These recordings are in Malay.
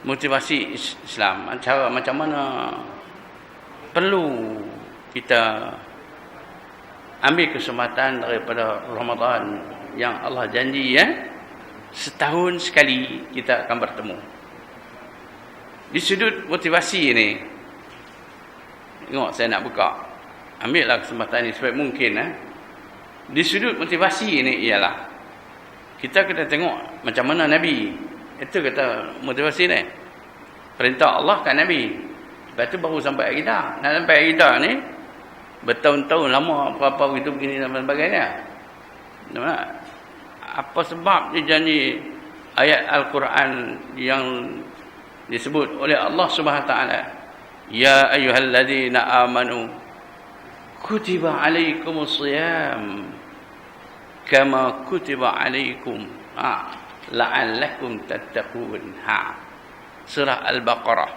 motivasi Islam. Cara macam mana perlu kita ambil kesempatan daripada Ramadan yang Allah janji, setahun sekali kita akan bertemu. Di sudut motivasi ni, tengok saya nak buka, ambillah kesempatan ini sebaik mungkin. Di sudut motivasi ni ialah kita kena tengok macam mana Nabi. Itu kata motivasi ni, perintah Allah kat Nabi, lepas tu baru sampai kita. Nak sampai kita ni bertahun-tahun lama, berapa begitu begini dan sebagainya. Apa sebab dia janji ayat Al-Quran yang disebut oleh Allah Subhanahu Wa Taala, ya ayyuhalladzina amanu kutiba alaikumusiyam kama kutiba alaikum la'allakum tattaqun. Surah Al-Baqarah.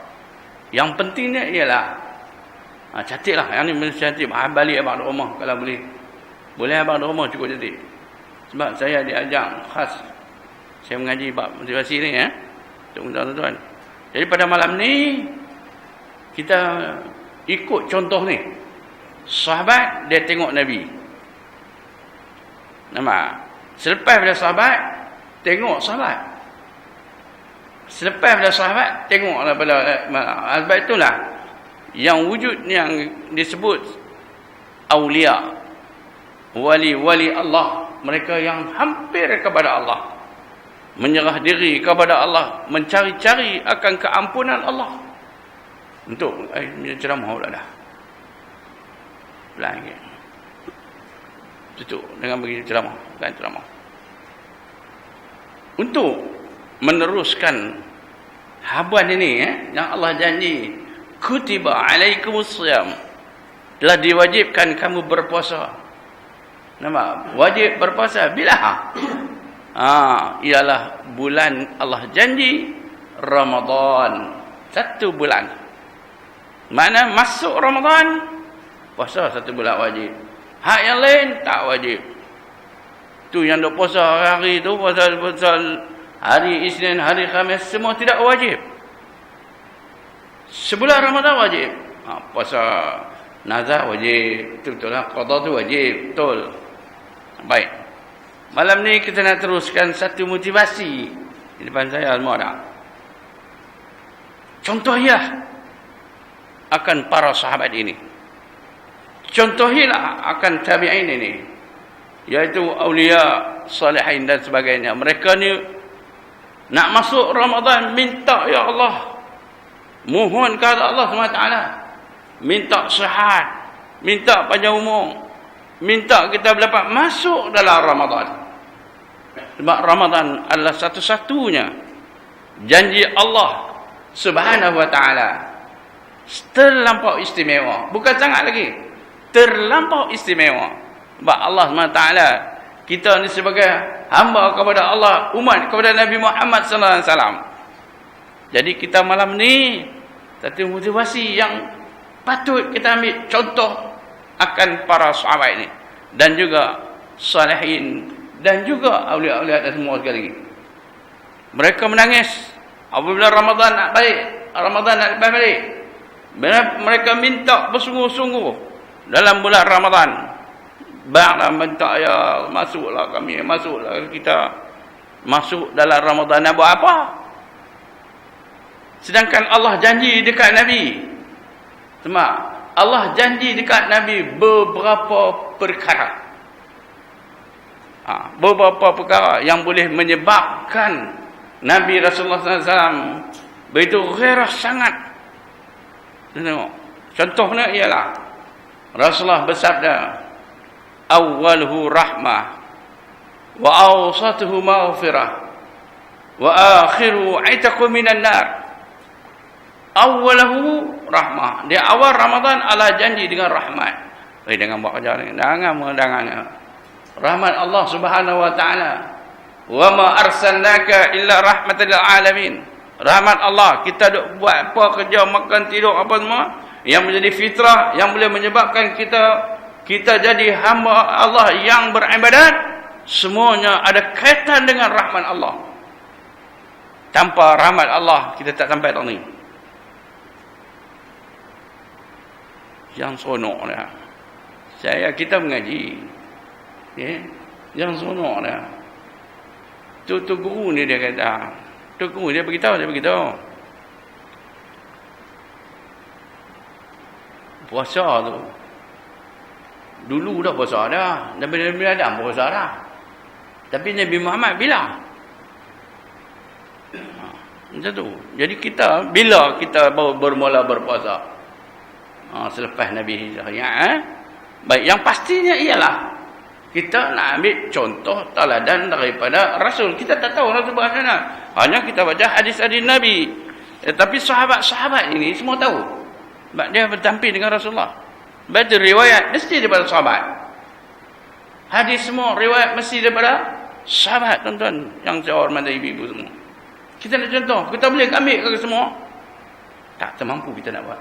Yang pentingnya ialah catatlah, yang ni mesti catat, balik abang rumah kalau boleh. Boleh abang rumah cukup catat. Sebab saya diajak khas, saya mengaji bab motivasi ni untuk tuan-tuan. Jadi pada malam ni kita ikut contoh ni. Sahabat dia tengok Nabi. Nampak? Selepas pada sahabat tengok sahabat. Selepas pada sahabat tengoklah pada sebab itulah yang wujud yang disebut aulia, wali-wali Allah, mereka yang hampir kepada Allah, menyerah diri kepada Allah, mencari-cari akan keampunan Allah. Untuk ceramah pula dah. Pelan sikit. Tutup dengan bagi ceramah, bukan ceramah. Untuk meneruskan habuan ini yang Allah janji, kutiba alaikumusiyam, telah diwajibkan kamu berpuasa. Nampak? Wajib berpuasa bila? Ialah bulan Allah janji Ramadan. 1 bulan. Mana masuk Ramadan, puasa 1 bulan wajib. Hak yang lain tak wajib. Tu yang duk puasa hari tu, puasa hari Isnin, hari Khamis, semua tidak wajib. Sebulan Ramadan wajib. Puasa nazar wajib. Betul lah. Qada tu wajib. Betul. Baik. Malam ni kita nak teruskan satu motivasi. Di depan saya semua dah. Contohnya akan para sahabat ini. Contohilah akan tabi'in ini, yaitu awliya, salihin dan sebagainya. Mereka ni nak masuk Ramadan minta, ya Allah, mohon kepada Allah SWT, minta sihat, minta panjang umur, minta kita dapat masuk dalam Ramadan. Sebab Ramadan adalah satu-satunya janji Allah Subhanahu Wa Taala terlampau istimewa. Bukan sangat lagi, terlampau istimewa. Sebab Allah SWT, kita ni sebagai hamba kepada Allah, umat kepada Nabi Muhammad SAW. Jadi kita malam ni satu motivasi yang patut kita ambil contoh akan para sahabat ini, dan juga salihin, dan juga awliya-awliya dan semua sekali. Mereka menangis apabila Ramadan nak balik, Ramadan nak lepas balik. Mereka minta bersungguh-sungguh dalam bulan Ramadan. Banglah minta, ya masuklah kami, masuklah kita masuk dalam Ramadan. Nak buat apa? Sedangkan Allah janji dekat Nabi. Sebab Allah janji dekat Nabi beberapa perkara. Beberapa perkara yang boleh menyebabkan Nabi Rasulullah SAW begitu gairah sangat. Tengok. Contohnya ialah Rasulullah bersabda, awwaluhu rahmah wa awsatuhu maghfirah wa akhiru aitaqu minan nar. Awwaluhu rahmah, di awal Ramadan Allah janji dengan rahmat. Dengan buat kerja ni, dengan rahmat Allah Subhanahu Wa Taala. Wa ma arsalnaka illa rahmatan lil alamin. Rahmat Allah, kita duk buat apa kerja, makan, tidur, apa semua yang menjadi fitrah, yang boleh menyebabkan kita jadi hamba Allah yang beribadat, semuanya ada kaitan dengan rahmat Allah. Tanpa rahmat Allah kita tak sampai tahun ni. Yang seronok dah. Kita mengaji. Yang seronok dah. Tu guru ni dia kata. Tu guru dia beritahu. Puasa tu. Dulu dah puasa dah. Nabi Adam puasa dah. Tapi Nabi Muhammad bila? Macam tu. Jadi bila kita bermula berpuasa? Selepas Nabi Hijrah. Baik, yang pastinya ialah kita nak ambil contoh teladan daripada Rasul. Kita tak tahu Rasul buat macam mana. Hanya kita baca hadis-hadis Nabi. Tapi sahabat-sahabat ini semua tahu. Sebab dia bertampil dengan Rasulullah. Baca riwayat mesti daripada sahabat. Hadis semua riwayat mesti daripada sahabat, tuan-tuan yang saya hormati ibu-ibu semua. Kita nak contoh, kita boleh ambil ke semua? Tak termampu kita nak buat.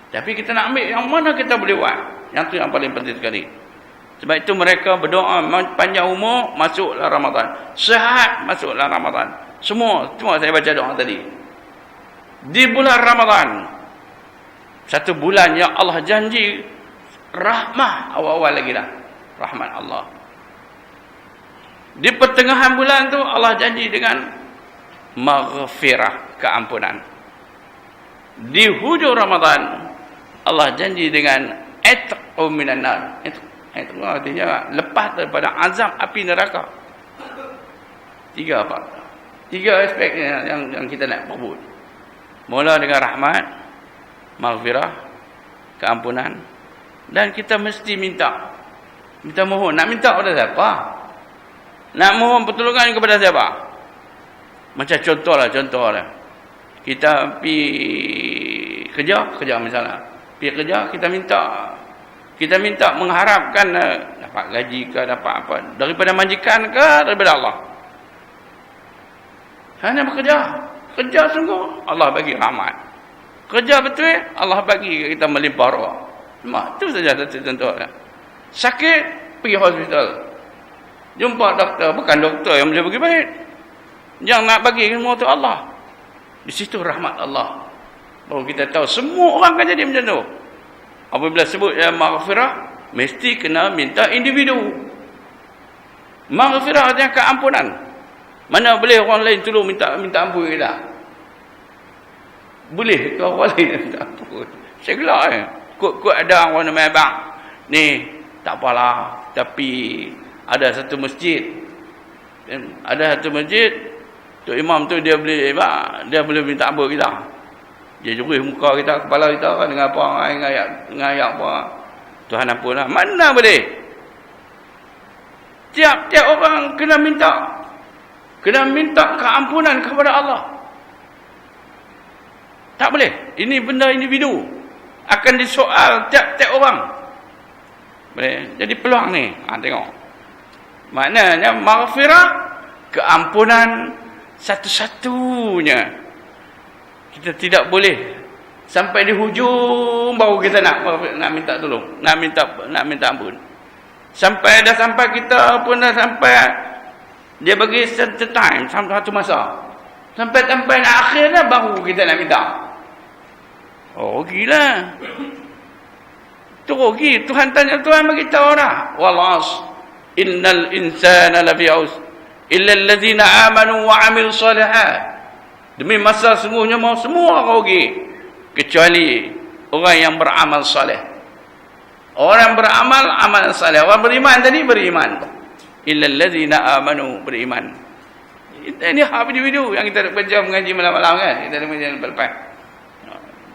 Tapi kita nak ambil yang mana kita boleh buat. Yang tu yang paling penting sekali. Sebab itu mereka berdoa panjang umur, masuklah Ramadan. Sehat, masuklah Ramadan. Semua saya baca doa tadi. Di bulan Ramadan, satu bulan yang Allah janji rahmah, awal-awal lagi dah. Rahmat Allah. Di pertengahan bulan tu Allah janji dengan maghfirah, keampunan. Di hujung Ramadan Allah janji dengan itqu minan nar. Itu artinya lepas daripada azab api neraka. Tiga aspek yang kita nak sebut. Mula dengan rahmat, maghfirah, keampunan, dan kita mesti minta mohon. Nak minta kepada siapa? Nak mohon pertolongan kepada siapa? Macam contohlah. Kita pergi kerja misalnya. Pergi kerja, kita minta mengharapkan dapat gaji ke, dapat apa. Daripada majikan ke, daripada Allah. Hanya bekerja. Kerja sungguh, Allah bagi rahmat. Kerja betul, Allah bagi kita melimpah roh. Itu saja satu contoh. Sakit, pergi hospital. Jumpa doktor, bukan doktor yang boleh bagi baik. Yang nak bagi semua tu Allah. Di situ rahmat Allah. Baru kita tahu semua orang akan jadi macam tu. Apabila sebut maghfirah, mesti kena minta individu. Maghfirah artinya keampunan. Mana boleh orang lain tolong minta ampun kita? Boleh ke orang lain minta ampun? Saya gelak Kut ada orang nama abang. Ni, tak apalah. Tapi ada satu masjid. Tok imam tu dia boleh minta ampun kita. Dia jurus muka kita, kepala kita kan, dengan apa, dengan ayat apa. Tuhan ampunlah. Mana boleh? Tiap-tiap orang kena minta keampunan kepada Allah. Tak boleh. Ini benda individu. Akan disoal tiap-tiap orang. Boleh. Jadi peluang ni. Tengok. Maknanya maghfirah, keampunan satu-satunya. Kita tidak boleh sampai di hujung baru kita nak minta tolong, nak minta ampun. Sampai kita pun dah sampai, dia bagi satu time, satu masa. Sampai nak akhirnya baru kita nak minta. Oh, gila. Tu rugi. Tuhan tanya, Tuhan bagi tahu dah. Wal 'asr innal insana lafi 'usr illa allazina amanu wa 'amilus shalihat. Demi masa sungguhnya mau semua rugi kecuali orang yang beramal saleh. Orang beramal amal saleh. Orang beriman tadi beriman. Illal ladzina amanu, beriman. Ini hak individu yang kita baca mengaji malam-malam kan. Kita mengaji lepas.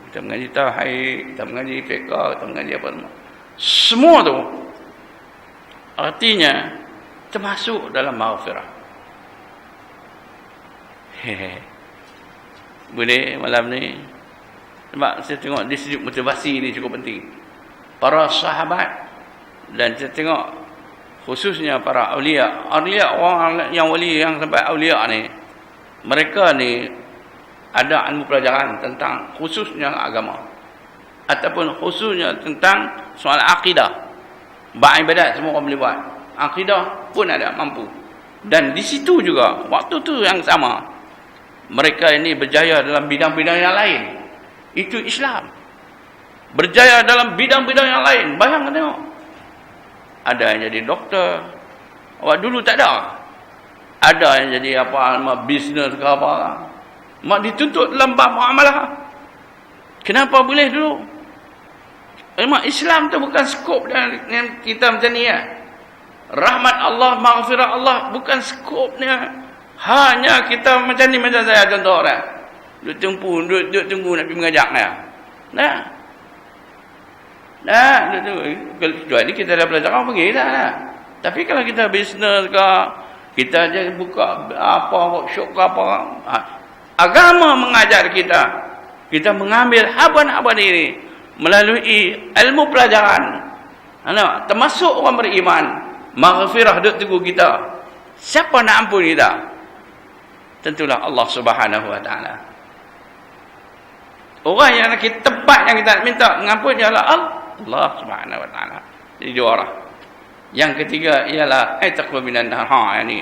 Kita mengaji tauhid, kita mengaji fiqh, kita mengaji apa semua. Semua tu artinya termasuk dalam maghfirah. Boleh malam ni. Sebab saya tengok di sudut motivasi ni cukup penting. Para sahabat, dan saya tengok khususnya para awliya. Awliya, orang yang wali yang sampai awliya ni, mereka ni ada ilmu pelajaran tentang khususnya agama. Ataupun khususnya tentang soal akidah. Ibadat semua orang boleh buat. Akidah pun ada mampu. Dan di situ juga, waktu tu yang sama, mereka ini berjaya dalam bidang-bidang yang lain. Itu Islam. Berjaya dalam bidang-bidang yang lain. Bayangkan tengok. Ada yang jadi doktor. Awak dulu tak ada. Ada yang jadi apa, bisnes ke apa. Mak dituntut dalam bab muamalah. Kenapa boleh dulu? Memang Islam tu bukan skop dengan kita macam ni ya. Rahmat Allah, maghfirah Allah bukan skopnya. Hanya kita macam ni, macam saya contoh orang. Duduk tunggu nak pergi mengajak dia. Kecuali kita dah belajar apa pergi dah. Tapi kalau kita bisnes ke, kita je buka apa workshop ke apa, agama mengajar kita mengambil haban-haban ini melalui ilmu pelajaran. Termasuk orang beriman, maghfirah duk tunggu kita. Siapa nak ampun kita? Tentulah Allah Subhanahu wa taala. Orang yang kita tempat yang kita nak minta mengampun ialah Allah Subhanahu wa taala. Jadi dua orang. Yang ketiga ialah taqwa minan nar. Yang ni.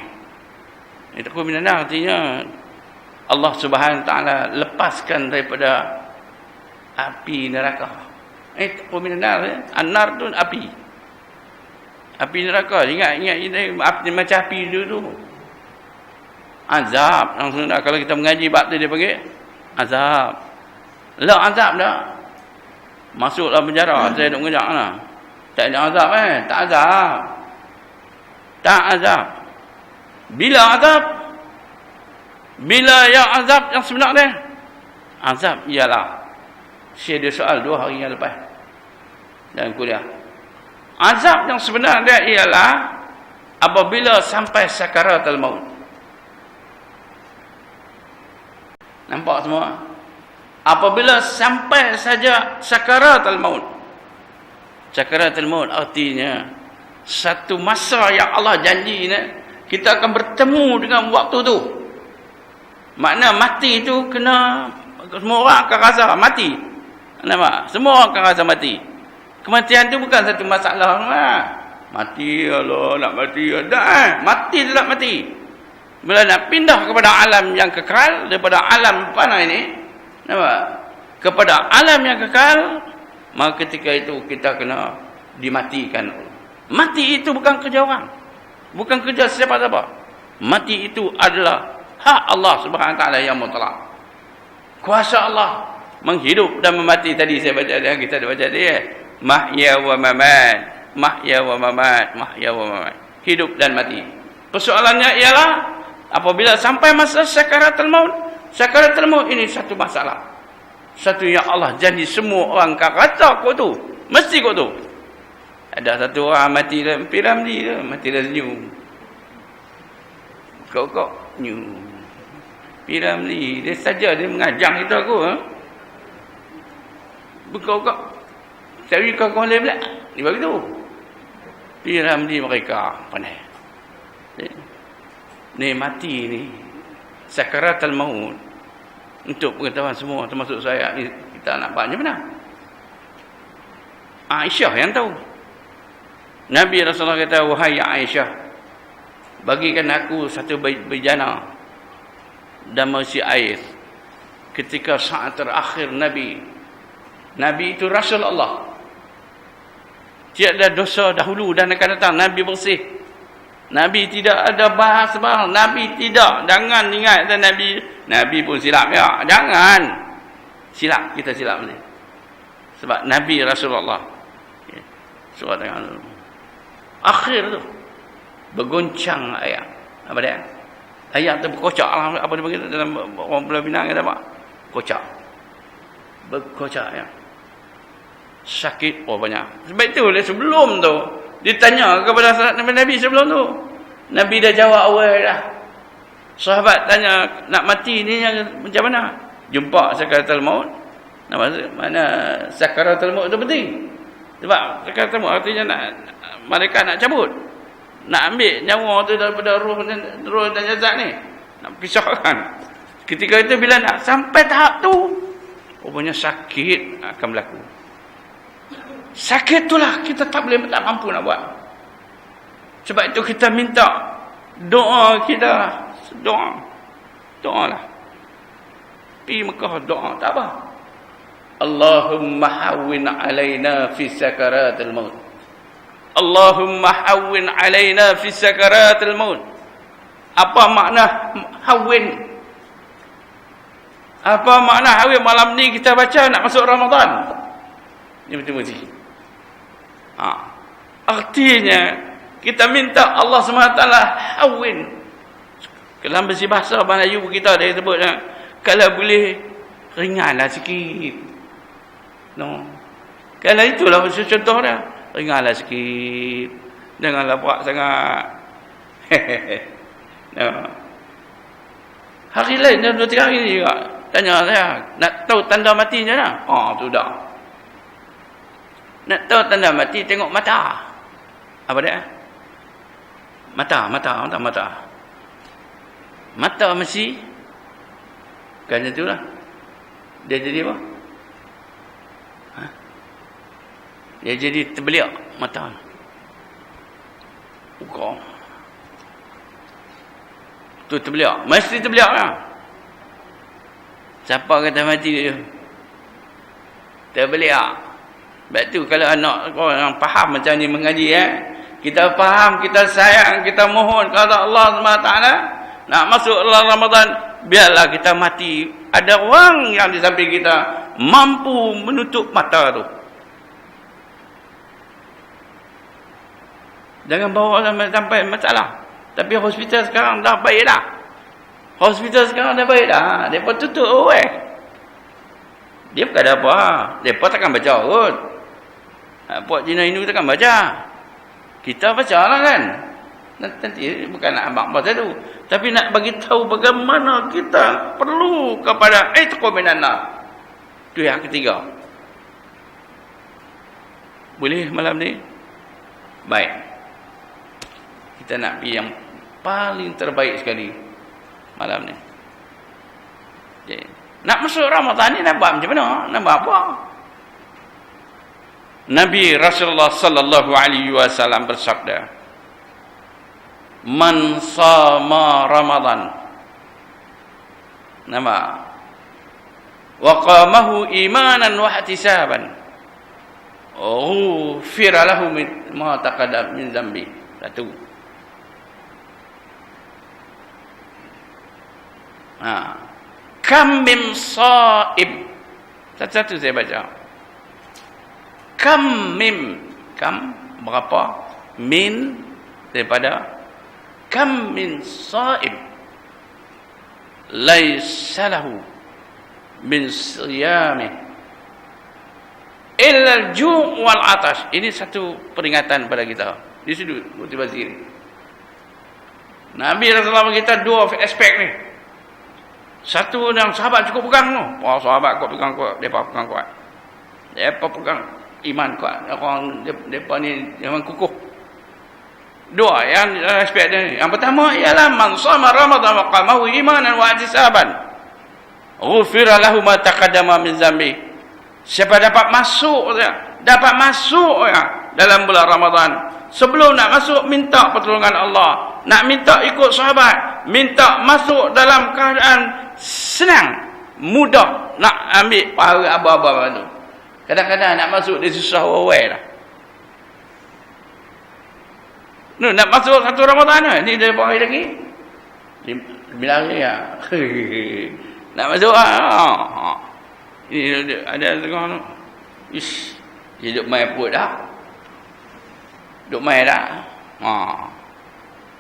Taqwa minan nar artinya Allah Subhanahu wa taala lepaskan daripada api neraka. Taqwa minan nar, an-nar tu api. Api neraka. Ingat ini api macam api dulu. Azab. Langsung dah, kalau kita mengaji bab tu dia panggil azab. Lah azab dah. Masuklah penjara, saya duk mengajar lah. Tak ada azab tak azab. Tak azab. Bila azab? Bila yang azab yang sebenar dia? Azab ialah, saya ada soal 2 hari yang lepas dalam kuliah. Azab yang sebenar dia ialah apabila sampai sakaratul maut. Nampak semua? Apabila sampai saja sakaratul maut. Sakaratul maut artinya satu masa yang Allah janji kita akan bertemu dengan waktu tu. Makna mati tu kena, semua orang akan rasa mati. Nampak? Semua orang akan rasa mati. Kematian tu bukan satu masalah. Mati, Allah nak mati. Mati tu tak mati. Bila nak pindah kepada alam yang kekal, daripada alam fana ini, nampak? Kepada alam yang kekal, maka ketika itu kita kena dimatikan. Mati itu bukan kerja orang. Bukan kerja siapa-siapa. Mati itu adalah hak Allah Subhanahu wa taala yang mutlak. Kuasa Allah menghidup dan memati. Tadi saya baca dia, kita baca dia. Mahya wa mamat. Mahya wa mamat. Mahya wa mamat. Hidup dan mati. Persoalannya ialah apabila sampai masa sakaratul maut. Sakaratul maut ini satu masalah. Satu yang Allah janji semua orang kata kau tu. Mesti kau tu. Ada satu orang mati dalam Piramli tu. Mati dalam senyum. Kau senyum. Piramli. Dia saja dia mengajang kita aku. Kau cari kau boleh pula. Dia begitu. Piramli mereka pandai. Ni mati ni. Sakaratul maut. Untuk pengetahuan semua, termasuk saya, kita nak buatnya benar. Aisyah yang tahu. Nabi Rasulullah kata, wahai Aisyah, bagikan aku satu bejana dan mengisi air. Ketika saat terakhir Nabi itu Rasul Allah. Tiada dosa dahulu dan akan datang. Nabi bersih. Nabi tidak ada bahas. Nabi tidak. Jangan ingat Nabi pun silap ya. Jangan. Silap. Kita silap ni. Sebab Nabi Rasulullah. Surah tengah dulu. Akhir tu. Bergoncang ayat. Apa dia? Ayat tu berkocak lah. Apa dia panggil dalam orang Pulau Pinang kata apa? Kocak. Berkocak ya. Sakit banyak. Sebab itu sebelum tu ditanya kepada Nabi sebelum tu. Nabi dah jawab awal dah. Sahabat tanya, nak mati ni yang macam mana? Jumpa sakaratul maut. Mana sakaratul maut tu penting. Sebab sakaratul maut artinya mereka nak cabut. Nak ambil nyawa tu daripada roh dan jasad ni. Nak pisahkan. Ketika itu bila nak sampai tahap tu, rupanya sakit akan berlaku. Sakit itulah kita tak mampu nak buat. Sebab itu kita minta doa kita. Doa lah. Pergi Mekah doa, tak apa. Allahumma hawwin alaina fi sakaratil maut. Allahumma hawwin alaina fi sakaratil maut. Apa makna hawwin? Apa makna hawwin? Malam ni kita baca nak masuk Ramadan. Ini betul-betul. Artinya kita minta Allah SWT hawwin. Dalam bahasa Melayu kita dia sebut kalau boleh ringanlah sikit. No. Kalau itulah contoh dia. Ringanlah sikit. Janganlah berat sangat. No. Hari lain dah 2-3 hari ni juga. Tanya saya, nak tahu tanda matinya dah? Tu dah. Nak tahu tanda mati, tengok mata. Apa dia? Mata. Mata mesti kan itulah. Dia jadi apa? Dia jadi terbeliak mata. Buka. Tu terbeliak. Mesti terbeliak lah. Siapa kata mati dia? Terbeliak. Sebab tu kalau anak orang faham macam ni mengaji kita faham, kita sayang, kita mohon kepada Allah SWT nak masuk Ramadan, biarlah kita mati. Ada orang yang di samping kita mampu menutup mata tu. Jangan bawa sampai masalah. Tapi hospital sekarang dah baik dah. Hospital sekarang dah baik dah. Mereka tutup dia bukan ada apa. Mereka takkan baca kot. Puak Cina Hindu takkan baca. Kita baca lah kan. Nanti bukan nak abang pasal tu. Tapi nak bagi tahu bagaimana kita perlu kepada itqu minan nar. Itu yang ketiga. Boleh malam ni? Baik. Kita nak pergi yang paling terbaik sekali malam ni. Okay. Nak masuk Ramadan ni nak buat macam mana? Nak buat apa? Nabi Rasulullah sallallahu alaihi wasallam bersabda, "Man sama Ramadan." Nama. Wa qamahu imanan wa ihtisaban. Ghufira lahu ma taqaddama min dhanbi. Satu. Kam min saib. Satu-satu saya baca. Kam berapa? Min daripada kam min saib laisa lahu min siyamih illa al-ju' wal 'atash. Ini satu peringatan pada kita. Di situ motivasi ini. Nabi Rasulullah kita dua aspek ni. Satu yang sahabat cukup pegang tu. Sahabat kuat pegang kuat, depa pegang kuat. Depa pegang iman kuat. Orang depa ni memang kukuh. Dua yang aspek dia ni. Yang pertama ialah man shama Ramadan wa qamahu imanan wa ihtisaban. Ghufira lahu ma taqaddama min dzambi. Siapa dapat masuk dalam bulan Ramadan, sebelum nak masuk minta pertolongan Allah, nak minta ikut sahabat, minta masuk dalam keadaan senang, mudah nak ambil pahala apa-apa tu. Kadang-kadang nak masuk dia susah wawai lah. Nak masuk satu Ramadan ni dia berapa hari lagi? 9 hari ya. Nak masuk ini ada tengah tu. Ish, dia duduk main perut dah. Duduk main dah.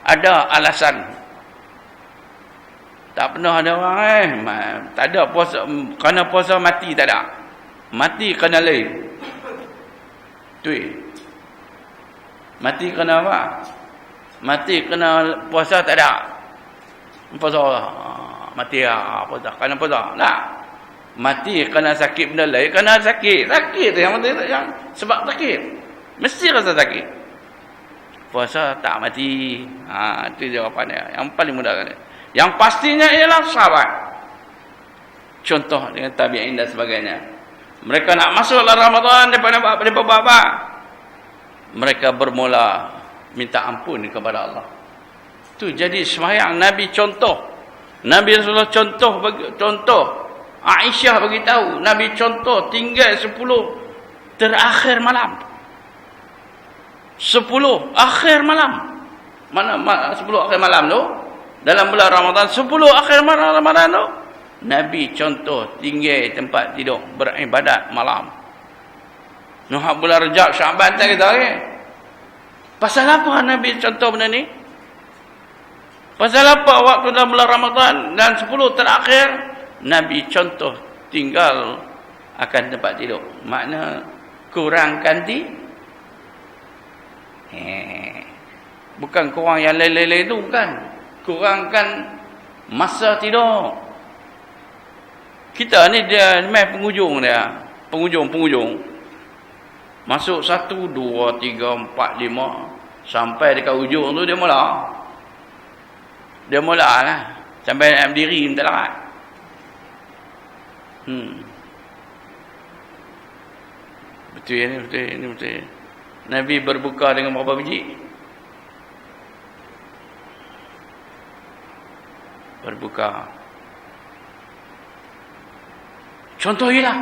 Ada alasan. Tak pernah ada orang tak ada puasa, kerana puasa mati tak ada. Mati kerana lain. Tu. Mati kerana apa? Mati kerana puasa tak ada. Puasa mati puasa kerana puasa. Tak. Mati kerana sakit benda lain, kerana sakit. Sakit tu yang sebab sakit. Mesti rasa sakit. Puasa tak mati. Itu jawapan dia. Yang paling mudah kan. Yang pastinya ialah sahabat. Contoh dengan tabi'in dan sebagainya. Mereka nak masuk Ramadan daripada apa? Mereka bermula minta ampun kepada Allah. Tu jadi sembahyang Nabi contoh. Nabi Rasulullah contoh Aisyah beritahu, Nabi contoh tinggal 10 terakhir malam. 10 akhir malam. Mana 10 akhir malam tu? Dalam bulan Ramadan 10 akhir Ramadan tu, Nabi contoh tinggal tempat tidur beribadat malam. Noh bulan Rejab Syaban tak kita ke? Pasal apa Nabi contoh benda ni? Pasal apa waktu dalam bulan Ramadan dan 10 terakhir Nabi contoh tinggal akan tempat tidur? Makna kurangkan bukan kurang yang lain-lain itu, bukan. Kurangkan masa tidur. Kita ni dia main penghujung dia. Penghujung. Masuk 1, 2, 3, 4, 5. Sampai dekat hujung tu dia mula. Dia mula lah. Sampai nak berdiri minta larat. Betul ya ni, betul. Nabi berbuka dengan berapa biji? Berbuka. Contohilah.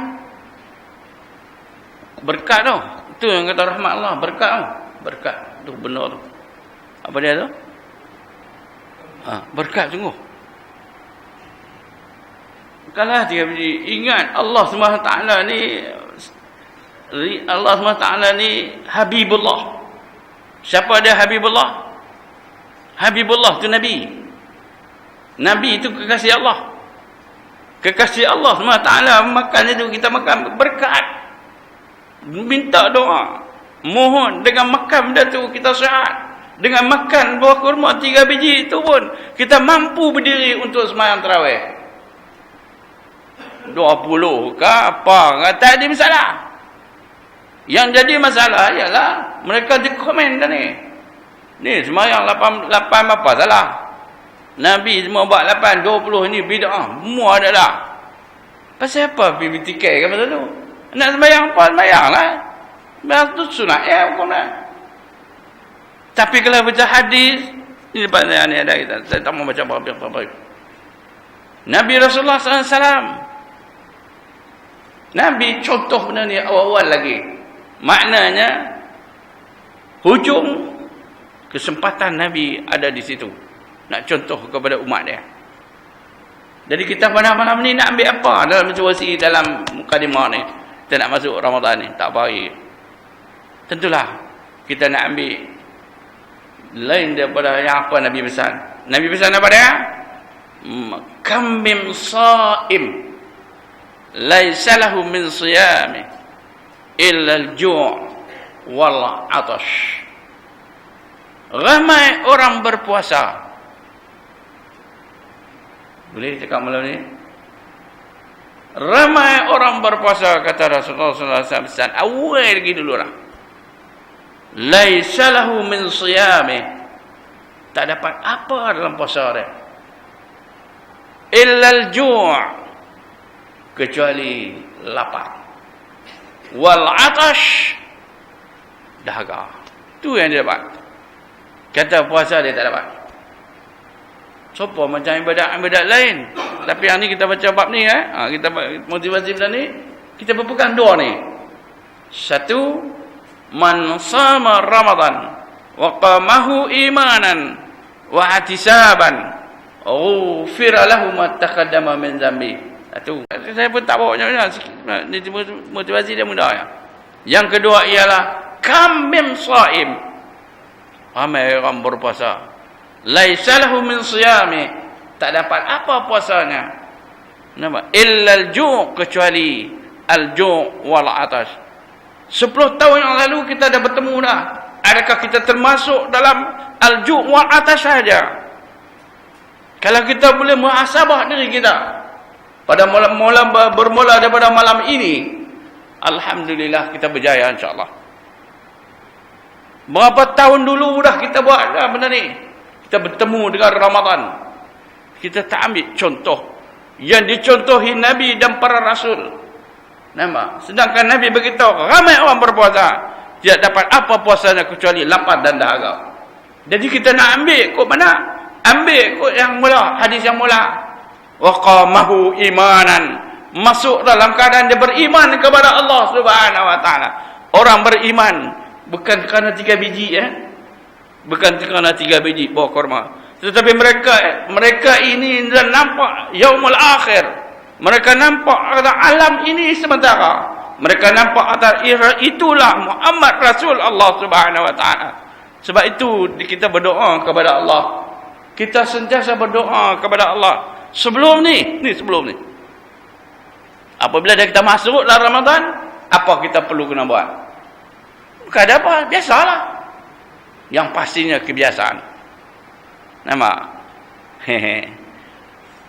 Berkat tu. Itu yang kata rahmat Allah. Berkat tu. Berkat. Tu benar tu. Apa dia tu? Berkat sungguh. Kalau dia ingat Allah SWT ni, Allah SWT ni Habibullah. Siapa dia Habibullah? Habibullah tu Nabi. Nabi itu kekasih Allah. Kekasih Allah SWT. Makan itu kita makan berkat. Minta doa. Mohon dengan makan benda tu kita sihat. Dengan makan buah kurma 3 biji itu pun kita mampu berdiri untuk sembahyang tarawih. 20 ke apa? Tak ada masalah. Yang jadi masalah ialah mereka di komen dah ni. Ni sembahyang 8 apa salah? Nabi semua buat 8, 20 ni bid'ah. Semua ada dah. Pasal apa PBTK ke pasal tu? Nak sembahyang apa? Sembahyang lah. Sembahyang tu sunat ya hukum dah. Tapi kalau baca hadis, ni lepas ni ada kita. Saya tak mau baca apa-apa. Nabi Rasulullah SAW. Nabi contoh benda ni awal-awal lagi. Maknanya, hujung kesempatan Nabi ada di situ. Nak contoh kepada umat dia. Jadi kita pada malam ni nak ambil apa dalam situasi dalam mukadimah ni? Kita nak masuk Ramadan ni. Tak baik. Tentulah kita nak ambil lain daripada yang apa Nabi pesan. Nabi pesan apa dia? Kam min sha'im laisa lahu min siyami illa al-ju' wal 'atash. Ramai orang berpuasa. Boleh cakap malam ni? Ramai orang berpuasa, kata Rasulullah SAW. Awal lagi dulu lah. Laisa lahu min siyami. Tak dapat apa dalam puasa dia. Illa al-ju' kecuali lapar. Wal 'atash, dahaga. Tu yang dia dapat. Kata puasa dia tak dapat. Sopo macam ibadat lain. Tapi yang ni kita baca bab ni kita motivasi benda ni, kita berpegang dua ni. Satu, man sama Ramadan wa qamahu imanan wa ihtisaban ghufira lahu ma taqaddama min dhanbi. Satu. Saya pun tak bawa banyak. Motivasi dia mudah ya. Yang kedua ialah kam min shaim. Ramai orang berpuasa. Laisa lahu min siyami, tak dapat apa puasanya. Nampak? Illa al-ju' kecuali al-ju' wal 'atash. 10 tahun yang lalu kita dah bertemu dah. Adakah kita termasuk dalam al-ju' wal 'atash saja? Kalau kita boleh muhasabah diri kita pada bermula daripada malam ini, alhamdulillah kita berjaya insya-Allah. Berapa tahun dulu dah kita buat dah benda ni. Kita bertemu dengan Ramadan. Kita tak ambil contoh yang dicontohi Nabi dan para Rasul. Nampak? Sedangkan Nabi beritahu ramai orang berpuasa, tidak dapat apa puasanya kecuali lapar dan dahaga. Jadi kita nak ambil kod mana? Ambil kod yang mula, hadis yang mula. Wa qamahu imanan, masuk dalam keadaan dia beriman kepada Allah Subhanahu wa taala. Orang beriman bukan kerana 3 biji bukan kerana 3 biji buah kurma, tetapi mereka ini dah nampak yaumul akhir. Mereka nampak ada alam ini sementara. Mereka nampak ada itulah Muhammad Rasul Allah Subhanahu wa taala. Sebab itu kita berdoa kepada Allah. Kita sentiasa berdoa kepada Allah. Sebelum ni sebelum ni. Apabila kita masuk dalam Ramadan, apa kita perlu kena buat? Bukan ada apa, biasalah. Yang pastinya kebiasaan. Nampak?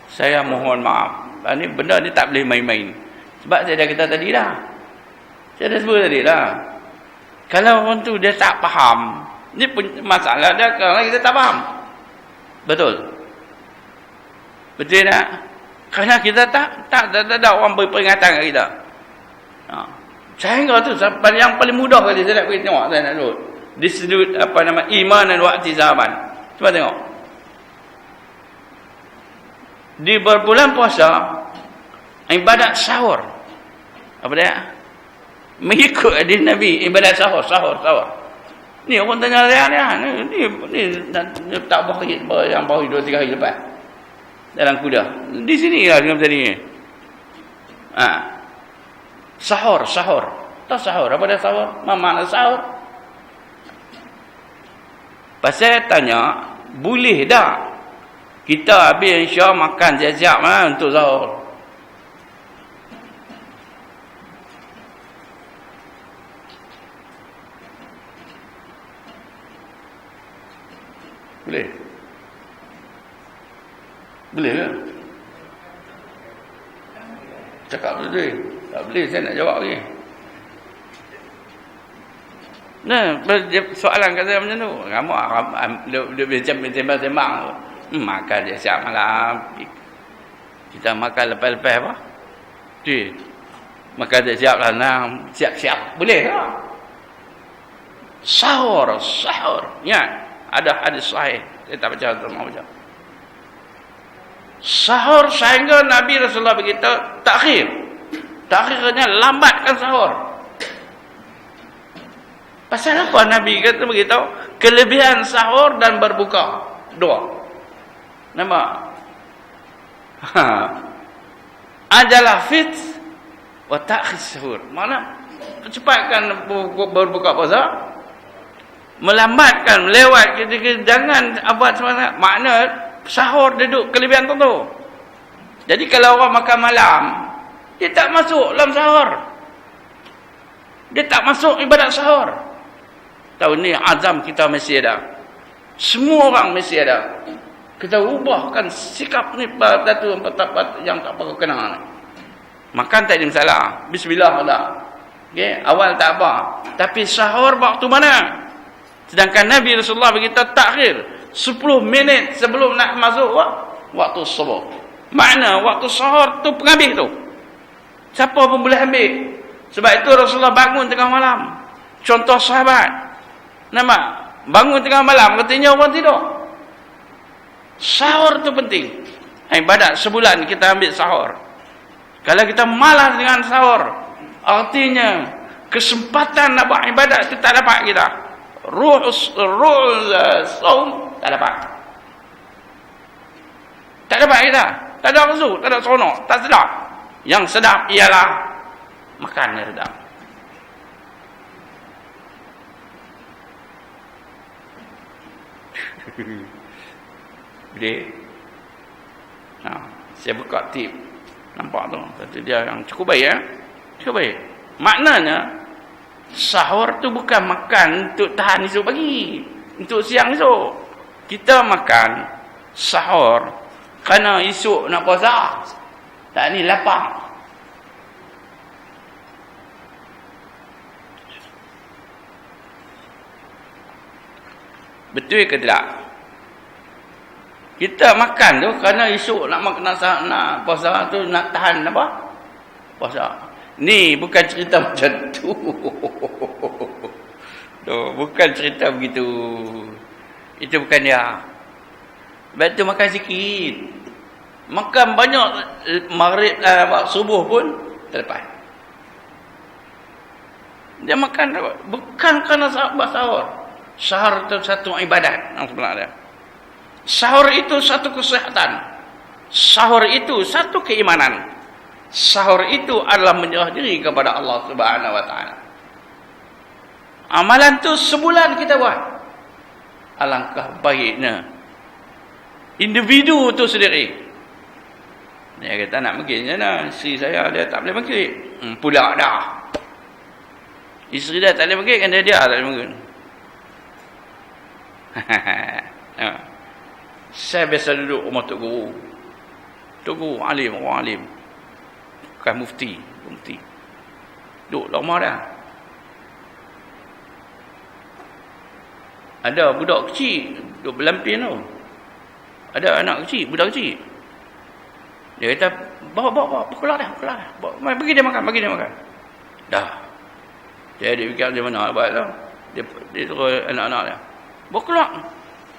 Saya mohon maaf. Ini benda ni tak boleh main-main. Sebab saya dah kata tadi dah. Saya dah sebut tadi dah. Kalau orang tu dia tak faham, ni pun masalah dia kalau kita tak faham. Betul? Betul tak? Kerana kita tak ada orang beri peringatan kat kita. Saya ingat tu yang paling mudah kali saya nak pergi tengok, saya nak duduk. Di sudut iman dan waktu zaman. Cuba tengok. Di berbulan puasa, ibadat sahur. Apa dia? Mengikut hadis Nabi, ibadat sahur. Ni orang tanya dia ni tak beri yang beri 2-3 hari lepas. Dalam kuda. Di sini lah dengan tadi. Sahur. Tahu sahur? Apa dia sahur? Apa makna sahur? Pasal tanya, boleh tak kita habis insya makan siap-siap untuk sahur? Boleh? Boleh ke? Cakap betul. Tak boleh, saya nak jawab lagi. Nah, soalan kat saya macam tu. Kamu dia bincang-bincang makan dia siap malam. Kita makan lepas-lepas apa? Tu. Makan dia siap lah, siap-siap. Boleh tak? Sahur. Ya, ada hadis sahih. Saya tak baca, tak mau baca. Sahur sehingga Nabi Rasulullah berkata takhirnya lambatkan sahur. Pasal apa Nabi kata begitu? Kelebihan sahur dan berbuka. Dua. Nampak? Ajalah fit wa ta'khir sahur. Mana cepatkan berbuka puasa, melambatkan, melewat kita jangan buat semangat. Makna sahur duduk kelebihan tentu. Jadi kalau orang makan malam, dia tak masuk dalam sahur. Dia tak masuk ibadat sahur. Tahun ni azam kita mesti ada. Semua orang mesti ada. Kita ubahkan sikap ni satu yang tak perlu kenal. Makan tak ada masalah. Bismillah lah. Okay? Awal tak apa. Tapi sahur waktu mana? Sedangkan Nabi Rasulullah berkata takhir 10 minit sebelum nak masuk waktu subuh. Makna waktu sahur tu pengambil tu. Siapa pun boleh ambil. Sebab itu Rasulullah bangun tengah malam. Contoh sahabat. Nampak? Bangun tengah malam katanya orang tidur. Sahur tu penting. Ibadat sebulan kita ambil sahur. Kalau kita malas dengan sahur, artinya kesempatan nak buat ibadat itu tak dapat kita. Ruh saum tak dapat. Tak dapat kita. Tak ada rasu, tak ada seronok, tak sedap. Yang sedap ialah makan yang sedap. Boleh. Saya buka tip. Nampak tu. Kata dia yang cukup baik Cukup baik. Maknanya sahur tu bukan makan untuk tahan esok pagi, untuk siang esok. Kita makan sahur kerana esok nak puasa. Tak ni lapar. Betul ke tidak? Kita makan tu kerana esok nak puasa tu nak tahan apa? Puasa. Ni bukan cerita macam tu. Bukan cerita begitu. Itu bukan dia. Sebab tu makan sikit. Makan banyak maghrib subuh pun terlepas. Dia makan bukan kerana sahur. Sahur itu satu ibadat yang sebenarnya. Sahur itu satu kesehatan. Sahur itu satu keimanan. Sahur itu adalah menyerah diri kepada Allah Subhanahu wa taala. Amalan tu sebulan kita buat. Alangkah baiknya individu tu sendiri. Dia kata nak pergi je lah. Isteri saya dia tak boleh pergi. Pula dah. Isteri dia tak boleh pergi kan dia tak boleh pergi. Saya biasa duduk rumah Tok Guru. Tok Guru alim, orang alim. Bukan mufti. Duduk lama dah. Ada budak kecil duduk berlampin tu. Ada anak kecil, budak kecil. Dia kata, bawa, keluar dah. Bagi dia makan. Dah. Dia fikir dia mana buat tu. Dia terus anak-anak dia. Bawa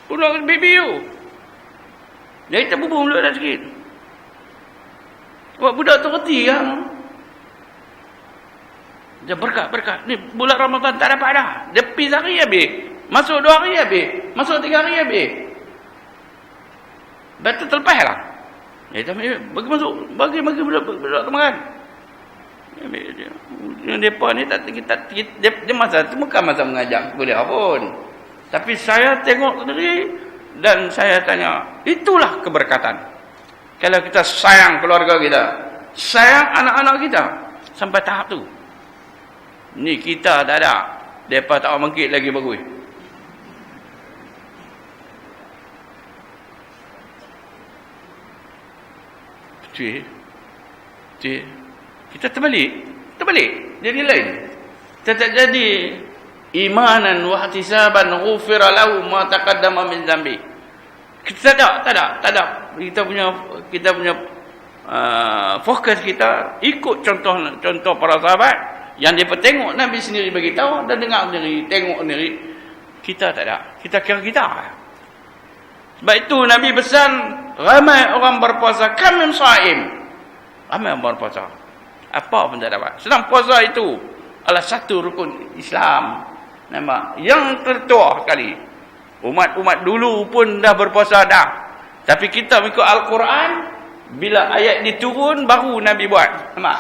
keluar baby tu. Dia kata bubuh mulut dah sikit. Buat budak tu reti kan. Dia berkat. Ni bulan Ramadan tak dapat dah. Dia pergi sehari habis. Masuk 2 hari habis. Masuk 3 hari habis. Betul terlepas lah. Dia kata, bagi masuk. Bagi budak tu makan. Mereka ni dia masa tu bukan masa mengajak kuliah pun. Tapi saya tengok sendiri dan saya tanya, itulah keberkatan. Kalau kita sayang keluarga kita, sayang anak-anak kita sampai tahap tu. Ni kita tak ada. Depa tak mengkit lagi bagus. Betul. Kita terbalik jadi lain. Kita tak jadi imanan wa ihtisaban ghufira lahu ma taqaddama min dhanbi. Kita tak ada. Kita punya fokus kita ikut contoh para sahabat yang dia tengok Nabi sendiri bagi tahu dan dengar sendiri, tengok sendiri. Kita tak ada. Kita kira kita. Sebab itu Nabi pesan ramai orang berpuasa kam min shaim. Ramai orang berpuasa. Apa pun tak dapat. Sedang puasa itu adalah satu rukun Islam. Nampak? Yang tertua sekali. Umat-umat dulu pun dah berpuasa dah. Tapi kita mengikut Al-Quran, bila ayat diturun baru Nabi buat. Nampak?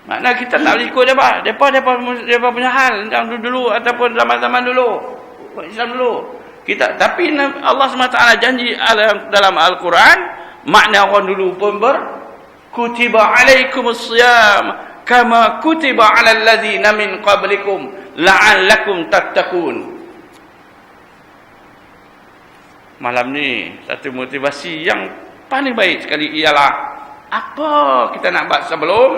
Maknanya kita tak boleh ikut mereka punya hal yang dulu ataupun zaman-zaman dulu. Islam dulu. Tapi Allah SWT janji dalam Al-Quran, makna orang dulu pun kutiba alaikumus siyam kama kutiba alal ladzina min qablikum la'allakum tattaqun. Malam ni satu motivasi yang paling baik sekali ialah apa kita nak buat sebelum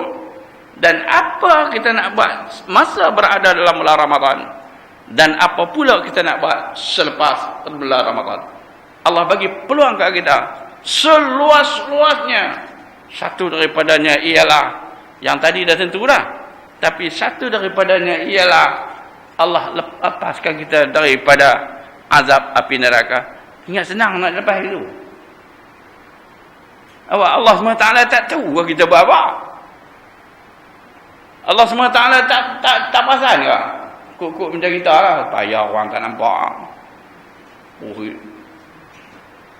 dan apa kita nak buat masa berada dalam bulan Ramadan dan apa pula kita nak buat selepas bulan Ramadan. Allah bagi peluang kepada kita seluas-luasnya. Satu daripadanya ialah yang tadi dah tentu dah. Tapi satu daripadanya ialah Allah lepaskan kita daripada azab api neraka. Ingat senang nak lepas itu. Allah SWT tak tahu kita buat apa. Allah SWT tak perasan ke? Kuk-kuk macam kita lah. Payah orang tak nampak.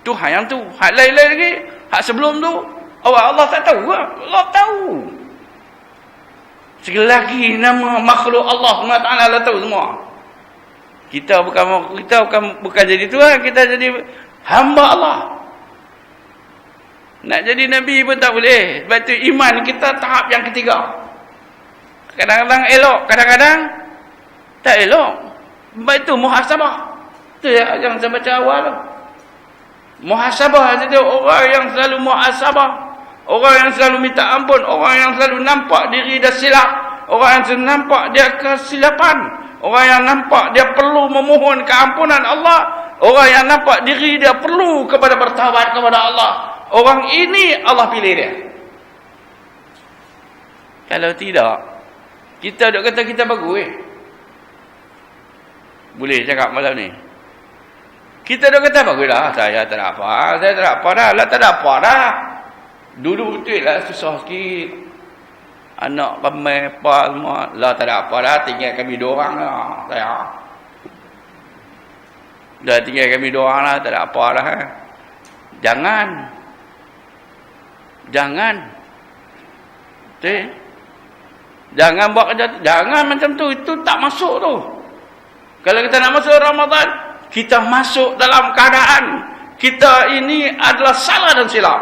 Tu hak yang tu. Hak lain-lain lagi. Hak sebelum tu. Allah tak tahu ke? Allah tahu. Sekali lagi nama makhluk Allah SWT Allah tahu semua. Kita bukan jadi Tuhan, kita jadi hamba Allah. Nak jadi Nabi pun tak boleh. Sebab itu iman kita tahap yang ketiga. Kadang-kadang elok, kadang-kadang tak elok. Sebab itu muhasabah. Itu yang saya baca awal tu. Muhasabah itu orang yang selalu muhasabah. Orang yang selalu minta ampun, orang yang selalu nampak diri dah silap, orang yang selalu nampak dia kesilapan, orang yang nampak dia perlu memohon keampunan Allah, orang yang nampak diri dia perlu kepada bertaubat kepada Allah. Orang ini Allah pilih dia. Kalau tidak, kita duk kata kita bagus. Boleh cakap malam ni. Kita dah kata baguslah, saya tak ada apa. Saya tak ada apa dah. Lah tak ada apa dah. Dulu betul lah susah sikit. Anak ramai apa semua. Lah tak ada apa dah. Tinggal kami dua orang lah. Saya. Dah tinggal kami dua orang lah. Tak ada apa dah. Jangan. Betul? Jangan buat kerja. Jangan macam tu. Itu tak masuk tu. Kalau kita nak masuk Ramadan, kita masuk dalam keadaan kita ini adalah salah dan silap.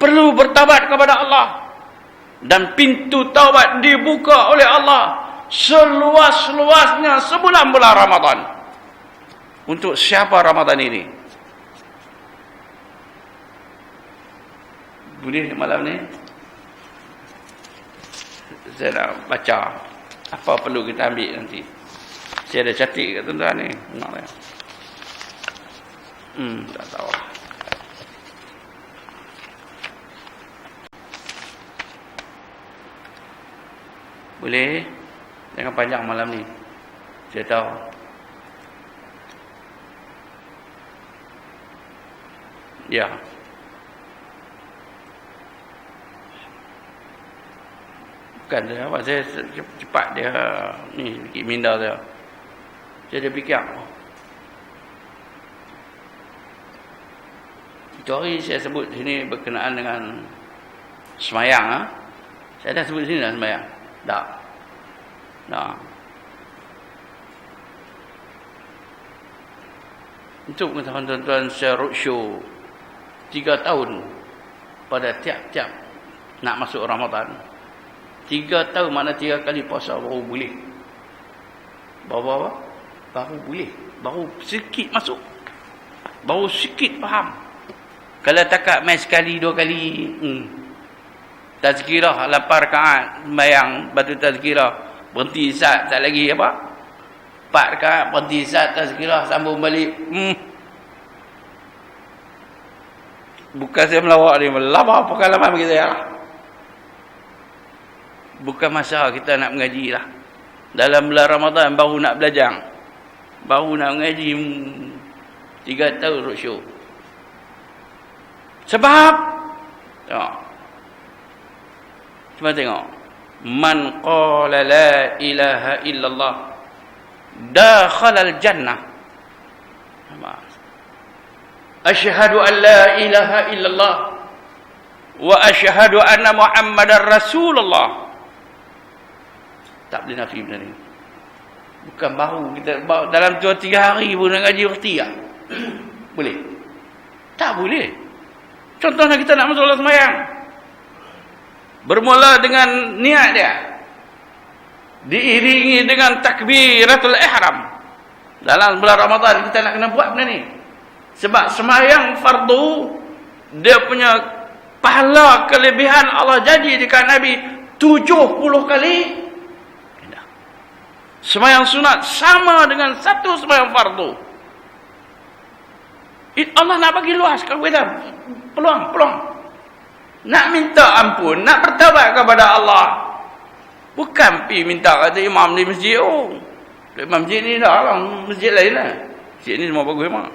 Perlu bertaubat kepada Allah. Dan pintu taubat dibuka oleh Allah seluas-luasnya sebulan bulan Ramadan. Untuk siapa Ramadan ini? Boleh malam ni? Saya nak baca. Apa perlu kita ambil nanti? Saya ada catat kat tuan-tuan ni. Tak tahu. Boleh? Jangan panjang malam ni. Saya tahu. Ya. Bukan saya, saya cepat dia ni sikit minda saya. Saya dah fikir. Itu hari saya sebut sini berkenaan dengan semayang. Ha? Saya dah sebut sini dah semayang. Tak. Tak. Untuk pengetahuan tuan-tuan, saya roadshow 3 tahun pada tiap-tiap nak masuk Ramadan. 3 tahun mana 3 kali puasa baru boleh. Baru boleh. Baru sikit masuk. Baru sikit faham. Kalau takat main sekali 2 kali, tazkirah 8 rakaat sembahyang, batu tazkirah, berhenti sat lagi apa? 4 rakaat, berhenti sat tazkirah, sambung balik. Bukan saya melawak ni, melawak pengalaman bagi saya lah. Bukan masa kita nak mengaji lah. Dalam bulan Ramadan baru nak belajar. Baru nak mengaji 3 tahun roadshow. Sebab tengok. Cuba tengok. Man qala la ilaha illallah dakhala al-jannah. Asyhadu an la ilaha illallah wa asyhadu anna Muhammadar Rasulullah. Tak boleh nafi benda ni. Bukan baru kita dalam 2-3 hari pun nak ngaji reti tak? Boleh? Tak boleh. Contohnya kita nak masuk sembahyang. Bermula dengan niat dia. Diiringi dengan takbiratul ihram. Dalam bulan Ramadan kita nak kena buat benda ni. Sebab sembahyang fardu, dia punya pahala kelebihan Allah janji dekat Nabi 70 kali. Sembahyang sunat sama dengan satu sembahyang fardu. Allah nak bagi luas kalau kita peluang. Nak minta ampun, nak bertaubat kepada Allah. Bukan pi minta kata imam di masjid. Imam masjid ni dah lah, masjid lain lah. Masjid ni semua bagus memang.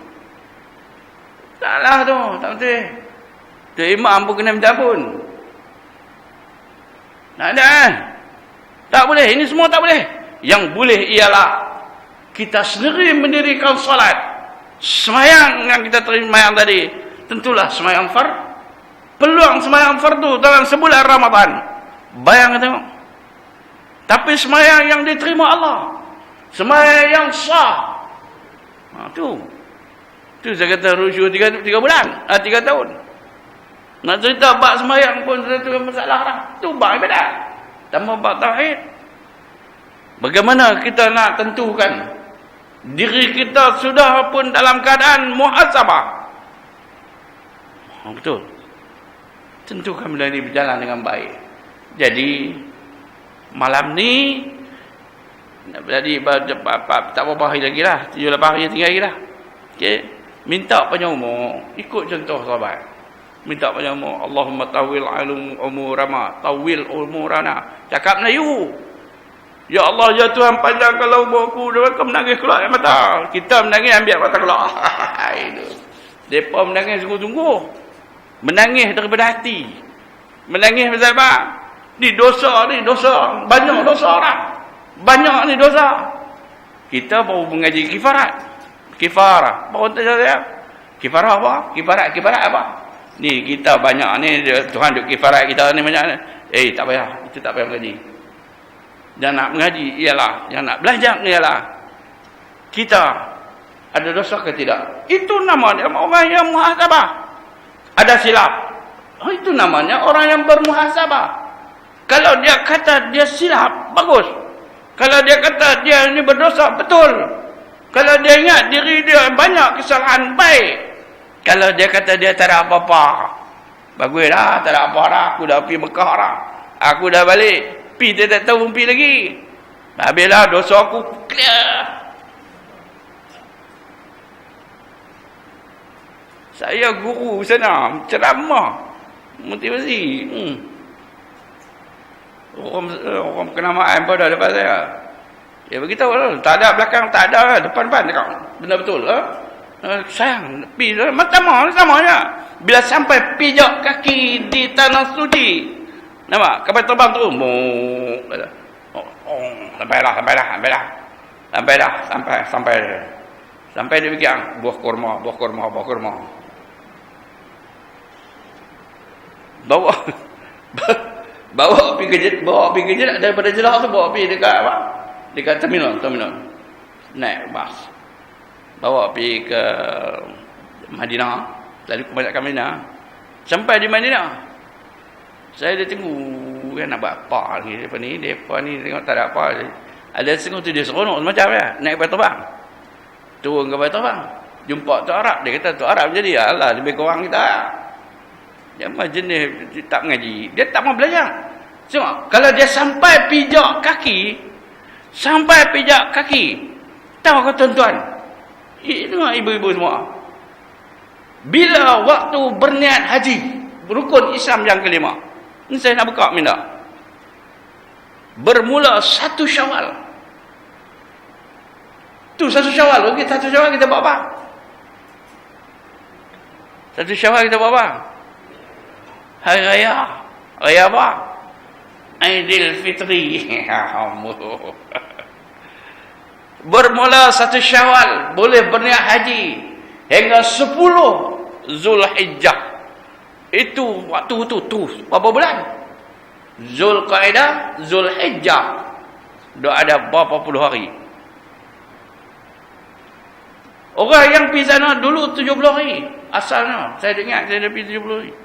Taklah tu, tak betul. Tu imam pun kena minta ampun. Tak ada kan? Tak boleh, ini semua tak boleh. Yang boleh ialah kita sendiri mendirikan solat. Semayang yang kita terima yang tadi, tentulah semayang fard. Peluang semayang fardu dalam sebulan Ramadan. Bayang tengok. Tapi semayang yang diterima Allah. Semayang yang sah. Tu saya kata rujuk 3 bulan. 3 tahun. Nak cerita bab semayang pun satu masalah lah. Tu bab ibadat. Tambah bab tauhid. Bagaimana kita nak tentukan diri kita sudah pun dalam keadaan muhasabah? Betul. Tentukan benda ini berjalan dengan baik. Jadi malam ni jadi tak berapa hari lagi lah, 7-8 hari tinggal lagi lah. Okey, minta panjang umur, ikut contoh sahabat. Minta panjang umur, Allahumma tawil umurana, tawil umurana. Cakap Melayu. Ya Allah, ya Tuhan, panjangkanlah umurku. Mereka menangis keluar air mata. Kita menangis ambil mata keluar. Itu. Mereka menangis sungguh-sungguh. Menangis daripada hati. Menangis pasal apa? Ni dosa. Banyak dosa orang. Banyak ni dosa. Kita baru mengaji kifarat. Kifarah. Baru tanya saya. Kifarah apa? Kifarat apa? Ni kita banyak ni. Tuhan duk kifarat kita ni banyak ni. Tak payah. Itu tak payah mengaji. Yang nak mengaji ialah, yang nak belajar ialah kita ada dosa ke tidak. Itu namanya orang yang muhasabah. Ada silap. Itu namanya orang yang bermuhasabah. Kalau dia kata dia silap, bagus. Kalau dia kata dia ini berdosa, betul. Kalau dia ingat diri dia banyak kesalahan, baik. Kalau dia kata dia tak ada apa-apa, baguslah, tak ada apa dah. Aku dah pergi Mekah dah. Aku dah balik. Pi dia tak tahu pi lagi. Habislah dosa aku clear. Saya guru sana, ceramah, motivasi. Orang kenamaan pada depan saya. Ya beritahu lah, tak ada belakang, tak ada depan dekat. Benar betul lah. Sayang, pi sama je. Bila sampai pijak kaki di tanah suci. Nampak? Kapal terbang tu. Sampai dia pegang buah kurma. Bawa pergi kerja daripada Jelah tu, bawa pergi dekat apa? Dekat terminal. Naik bas. Bawa pergi ke Madinah. Lalu kebanyakan Madinah. Sampai di Madinah. Saya dah tunggu kan nak buat apa ni depa ni tengok tak ada apa. Ada setengah tu dia seronok macam ya, naik kapal terbang. Turun kapal terbang, jumpa tu Arab, dia kata tu Arab jadi alah lebih kurang kita. Dia mah jenis tak mengaji, dia tak mau belajar. Tengok, kalau dia sampai pijak kaki. Tahu ke tuan-tuan? Tengok ibu-ibu semua. Bila waktu berniat haji, rukun Islam yang kelima. Ini saya nak buka minda. Bermula 1 Syawal. Tu 1 Syawal. Okey, 1 Syawal kita buat apa? 1 Syawal kita buat apa? Hari Raya. Raya apa? Aidilfitri. Bermula 1 Syawal. Boleh berniat haji. Hingga 10 Zulhijjah. Itu waktu tu berapa bulan? Zulqaidah, Zulhijjah. Dah ada berapa puluh hari. Orang yang pergi sana dulu 70 hari asalnya. Saya ingat saya dah pergi 70 hari.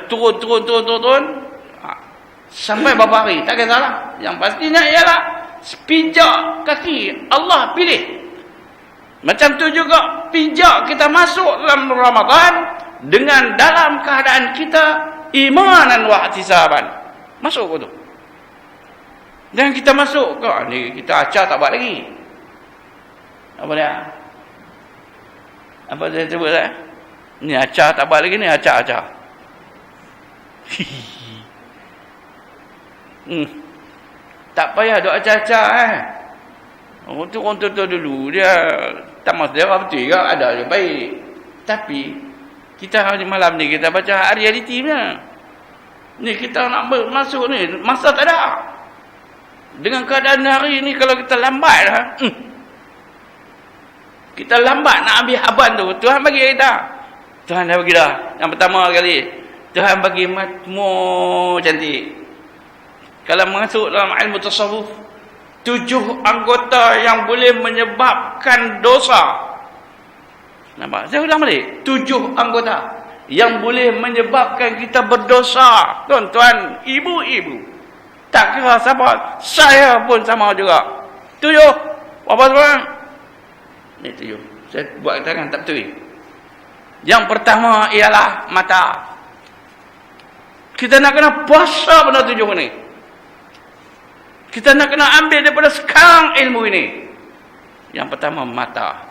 Turun. Sampai berapa hari? Tak kisahlah. Yang pastinya ialah pijak kaki Allah pilih. Macam tu juga pijak kita masuk dalam Ramadan dengan dalam keadaan kita imanan wa ihtisaban. Masuk ke tu? Dan kita masuk ke ni kita acah tak buat lagi. Apa dia? Apa dia sebut dah? Ni acah tak buat lagi ni acah. Tak payah duk acah-acah orang tu dulu dia tak maksud dia betul ke ada je baik. Tapi kita hari malam ni kita baca realiti punya. Ni kita nak masuk ni masa tak ada. Dengan keadaan hari ni kalau kita lambat dah. Kita lambat nak ambil haban tu. Tuhan bagi kita. Tuhan dah bagi dah. Yang pertama kali Tuhan bagi matmu cantik. Kalau masuk dalam ilmu tasawuf 7 anggota yang boleh menyebabkan dosa. Nampak? Saya ulang balik. 7 anggota yang boleh menyebabkan kita berdosa. Tuan-tuan, ibu-ibu. Tak kira siapa. Saya pun sama juga. 7. Apa semua? Ini 7. Saya buat tangan tak betul. Yang pertama ialah mata. Kita nak kena puasa benda 7 ni. Kita nak kena ambil daripada sekarang ilmu ini. Yang pertama mata.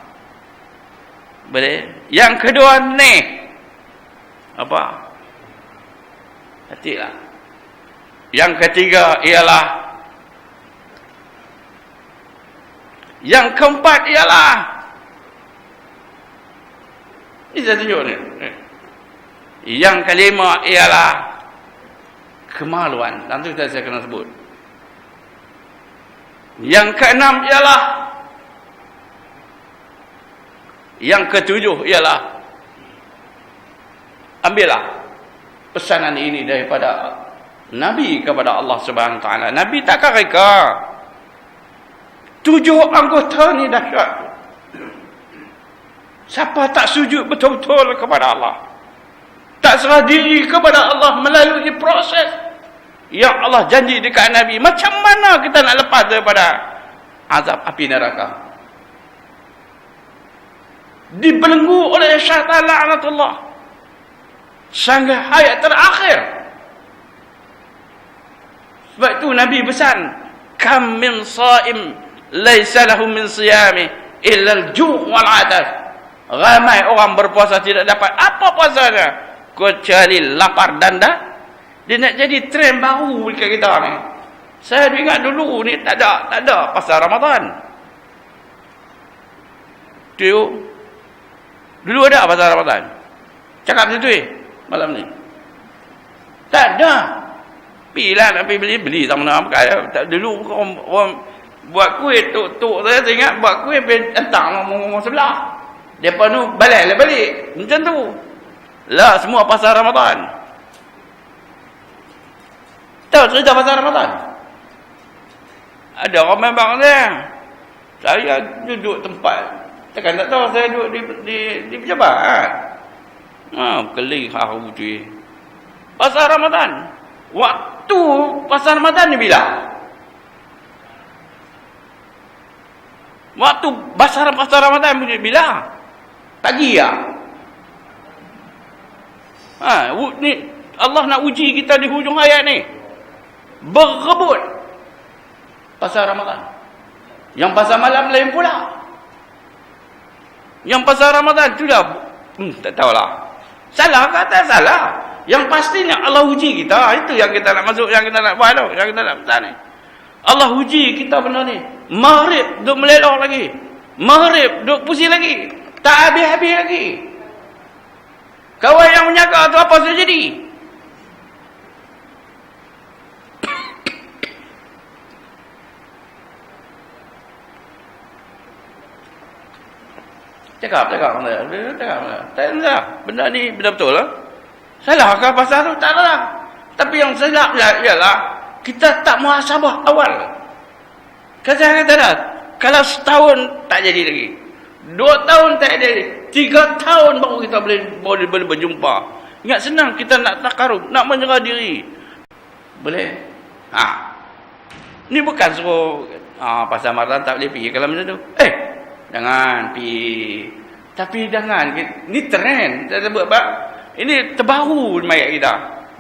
Boleh? Yang kedua ni apa? Hati lah. Yang ketiga ialah Yang keempat ialah, ini saya tunjuk ni. Yang kelima ialah kemaluan. Nanti saya kena sebut. Yang keenam ialah, yang ketujuh ialah, ambillah pesanan ini daripada Nabi kepada Allah Subhanahu Wa Taala. Nabi takkan reka. 7 anggota ni dahsyat. Siapa tak sujud betul-betul kepada Allah, tak serah diri kepada Allah melalui proses yang Allah janji dekat Nabi, macam mana kita nak lepas daripada azab api neraka? Dibelenggu oleh syaitan laknatullah sampai hayat terakhir. Sebab itu Nabi pesan, kam min saim laisa lahu min siyami illa al-ju' wal 'atas. Ramai orang berpuasa tidak dapat apa puasanya kecuali lapar dan dah. Dia nak jadi trend baru dekat kita ni. Saya ingat dulu ni tak ada pasal Ramadan. Dulu ada pasal Ramadan. Cakap macam tu malam ni. Tak ada. Pilah nak pergi beli tak mana pakai. Dulu orang buat kuih tok saya ingat buat kuih pergi entang orang sebelah. Depa tu balik macam tu. Lah semua pasal Ramadan. Tahu cerita pasal Ramadan? Ada orang memang dia. Saya duduk tempat. Takkan tak tahu saya duduk di pejabat. Kelih haru tu. Pasal Ramadan. Waktu pasal Ramadan ni bila? Waktu pasal Ramadan bila? Pagi ya. Ni Allah nak uji kita di hujung hayat ni. Berebut pasal Ramadan. Yang pasal malam lain pula. Yang pasal Ramadan tu dah tak tahulah. Salah ke tak salah? Yang pastinya Allah uji kita. Itu yang kita nak masuk, yang kita nak buat tu, yang kita nak pesan ni. Allah uji kita benda ni. Maghrib duk melelong lagi. Maghrib duk pusing lagi. Tak habis-habis lagi. Kawan yang menjaga tu apa sudah jadi? Cakap. Tak salah. Benda ni benda betul lah. Salah ke pasal tu? Tak salah. Tapi yang salah ialah kita tak muhasabah awal. Kata dah. Kalau setahun tak jadi lagi. 2 tahun tak ada, 3 tahun baru kita boleh berjumpa. Ingat senang kita nak takarub, nak menyerah diri. Boleh? Ni bukan suruh pasal Ramadan tak boleh pergi kalau macam tu. Jangan pergi. Tapi jangan, ni trend. Saya sebut apa? Ini terbaru mayat kita.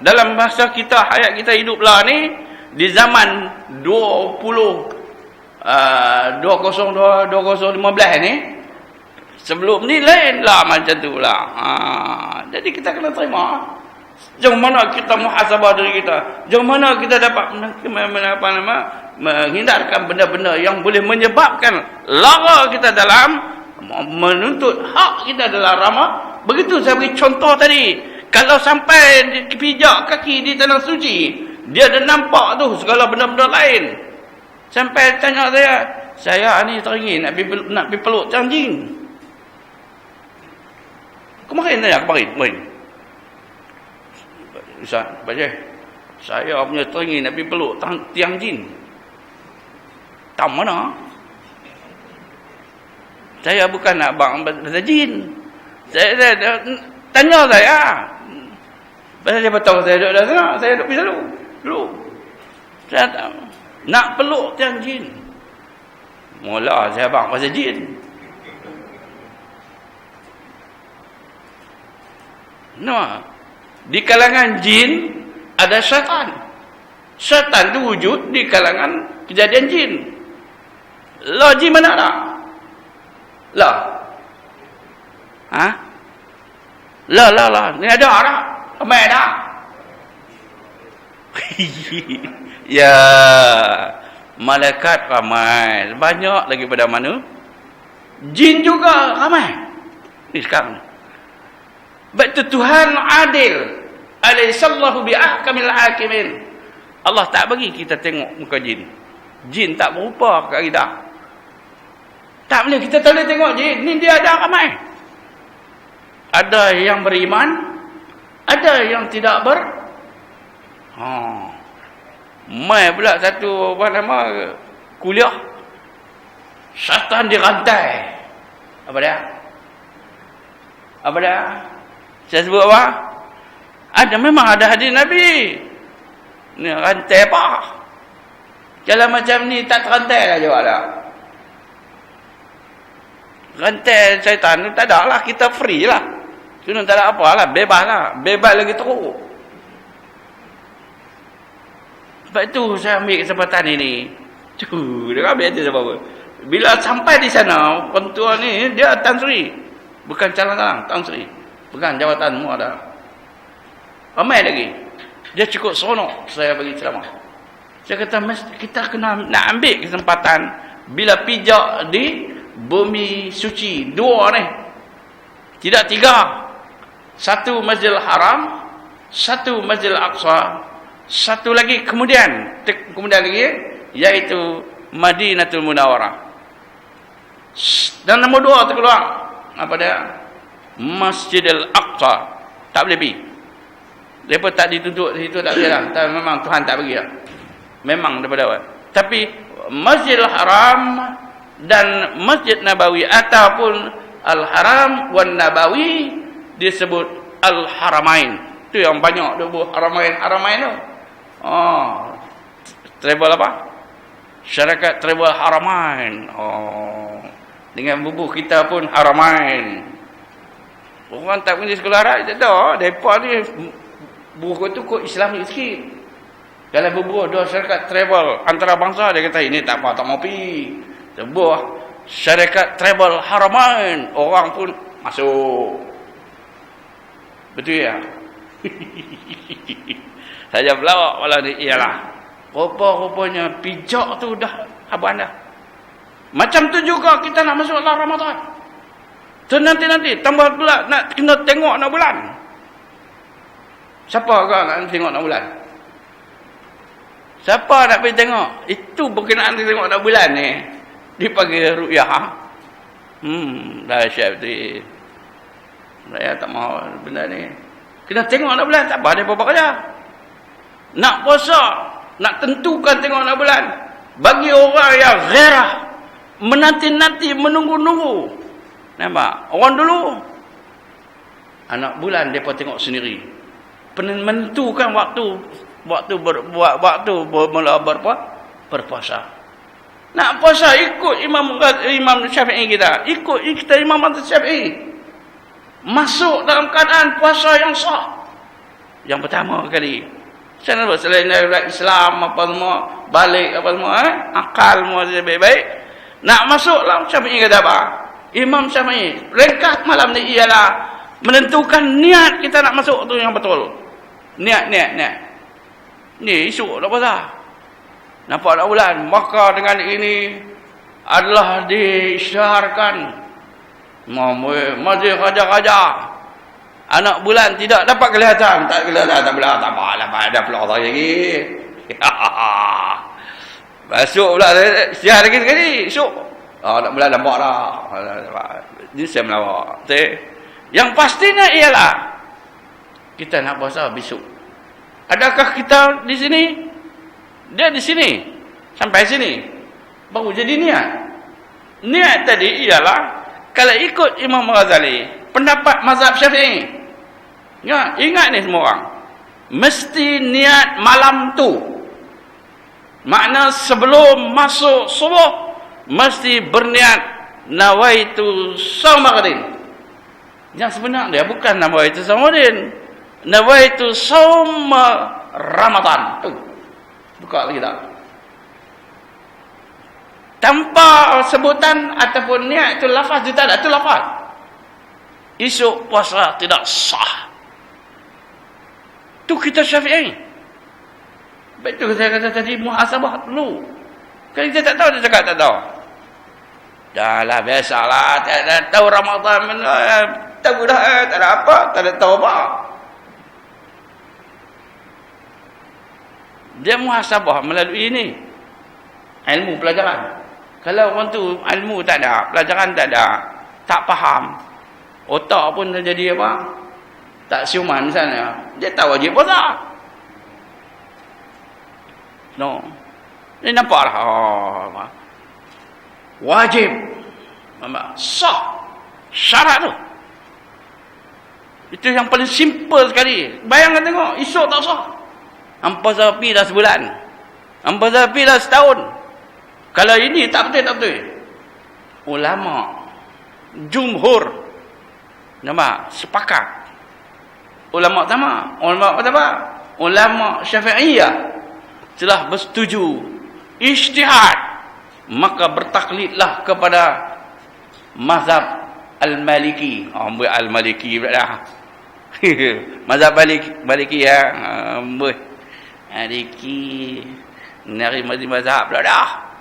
Dalam masa kita, hayat kita hidup lah ni, di zaman 2015 ni, sebelum ni lain lah macam tu lah. Jadi kita kena terima. Jangan mana kita muhasabah diri kita. Jangan mana kita dapat menghindarkan benda-benda yang boleh menyebabkan lara kita dalam menuntut hak kita dalam Ramadan. Begitu saya beri contoh tadi. Kalau sampai pijak kaki di tanah suci, dia dah nampak tu segala benda-benda lain. Sampai tanya saya ni teringin nak pergi peluk janjing. Kemarin. Ustaz, saya punya teringin nak pergi peluk tiang jin. Tak mana? Saya bukan nak bang pasal jin. Saya tanya saya. Pasal dia tahu saya duduk dah sana. Saya duduk pergi dulu. Saya tak, nak peluk tiang jin. Mula saya bang pasal jin. Di kalangan jin ada syaitan. Syaitan itu wujud di kalangan kejadian jin. Lah jin mana tak? Lah. Lah. Ni ada tak? Ramai tak? Ya. malaikat ramai, banyak lagi pada mana? Jin juga ramai. Ni sekarang. Betul Tuhan adil. Alaihissallahu bi'ahkamil hakimin. Allah tak bagi kita tengok muka jin. Jin tak berupa kat kita. Tak boleh, kita tak boleh tengok jin. Ni dia ada ramai. Ada yang beriman, ada yang tidak mai pula satu kuliah. Syaitan dirantai. Apa dia? Saya sebut apa? Memang ada hadis Nabi. Ni rantai apa? Kalau macam ni tak terantai lah jawab dah. Rantai syaitan tu tak ada lah. Kita free lah. Cuma tak ada apa lah. Bebas lah. Bebas lagi teruk. Sebab itu saya ambil kesempatan ini. Dia ambil aja apa-apa. Bila sampai di sana, pentua ni dia Tan Sri. Bukan calon-calon, Tan Sri. Bukan jawatanmu ada. Ramai lagi. Dia cukup seronok saya bagi ceramah. Saya kata kita kena nak ambil kesempatan bila pijak di bumi suci. 2 ni. Tidak 3. 1 Masjidil Haram, 1 Masjidil Aqsa, 1 lagi kemudian lagi iaitu Madinatul Munawwarah. Dan nombor 2 terkeluar apa dia? Masjidil Aqsa. Tak boleh pergi. Mereka tak ditutup situ, tak boleh lah. Memang Tuhan tak bagi lah. Memang daripada awal. Tapi Masjidil Haram dan Masjid Nabawi ataupun Al-Haram wan Nabawi disebut Al-Haramain. Itu yang banyak tu Haramain tu. Travel apa? Syarikat Travel Haramain. Dengan bubuh kita pun Haramain. Orang tak punya sekolah Arab tak tahu. Mereka ni buku tu kok Islamik sikit. Kalau bubuh dua syarikat travel antara bangsa, dia kata ini tak apa, tak mau pergi. Sebuah syarikat travel Haramain, orang pun masuk. Betul ya? Saja pelawak walau ni ialah. Rupa-rupanya pijak tu dah abang dah. Macam tu juga kita nak masuk dalam Ramadan. Tu nanti tambah pula nak kena tengok nak bulan. Siapa kau nak tengok nak bulan? Siapa nak pergi tengok? Itu berkenaan tengok nak bulan ni. Dipanggil ru'yah. Dahsyat betul. Saya tak mahu benda ni. Kena tengok nak bulan, tak apa dia apa kerja. Nak puasa, nak tentukan tengok nak bulan. Bagi orang yang ghairah, menanti-nanti, menunggu-nunggu. Nampak? Orang dulu anak bulan depa tengok sendiri. Menentukan waktu bermula berpuasa. Nak puasa ikut Imam Syafi'i kita. Ikut kita Imam Syafi'i. Masuk dalam keadaan puasa yang sah. Yang pertama kali. Selain dari Islam apa semua, balik apa semua, akal semua baik-baik. Nak masuk dalam Syafi'i kata apa? Imam Syafi'i, ringkas malam ni ialah menentukan niat kita nak masuk tu yang betul. Niat. Ni isu dah puasa. Nampak tak bulan? Maka dengan ini adalah diisytiharkan Masjid Raja-Raja. Anak bulan tidak dapat kelihatan. Tak kelihatan, tak boleh. Tak apa-apa, ada peluang lagi. Masuk pula siar lagi sekali. Esok. Anak bulan nampak dah. Ini saya melawak. Yang pastinya ialah kita nak puasa besok. Adakah kita di sini? Dia di sini. Sampai sini. Baru jadi niat. Niat tadi ialah kalau ikut Imam Ghazali, pendapat mazhab Syafi'i. Ya, ingat ni semua orang. Mesti niat malam tu. Makna sebelum masuk subuh mesti berniat nawaitu saumaghadin. Yang sebenar dia bukan nawaitu saumaghadin. Nawaitu saum Ramadan. Buka lagi tak? Tanpa sebutan ataupun niat itu lafaz dia tak ada. Itu lafaz. Esok puasa tidak sah. Itu kita Syafi'i. Betul saya kata tadi muhasabah dulu. Kalau kita tak tahu, dia cakap tak tahu. Dah lah, biasalah. Tak tahu Ramadan. Tahu dah, tak ada apa. Tak ada tahu apa. Dia muhasabah melalui ini. Ilmu pelajaran. Kalau orang tu ilmu tak ada, pelajaran tak ada, tak faham, otak pun dah jadi apa? Tak siuman misalnya. Dia tak wajib puasa. No. Dia nampaklah. Oh, wajib. Nampak? Sah. Syarat tu. Itu yang paling simple sekali. Bayangkan tengok. Esok tak sah. Hampa sapi dah sebulan. Hampa sapi dah setahun. Kalau ini tak betul, tak betul. Ulama. Jumhur. Nampak? Sepakat. Ulama sama. Ulama apa? Ulama Syafi'iyah. Telah bersetuju. Ijtihad. Maka bertaklidlah kepada mazhab Al-Maliki. Ambil Al-Maliki pula dah. Mazhab Maliki ya. Ambil Maliki. Nari mazhab pula dah.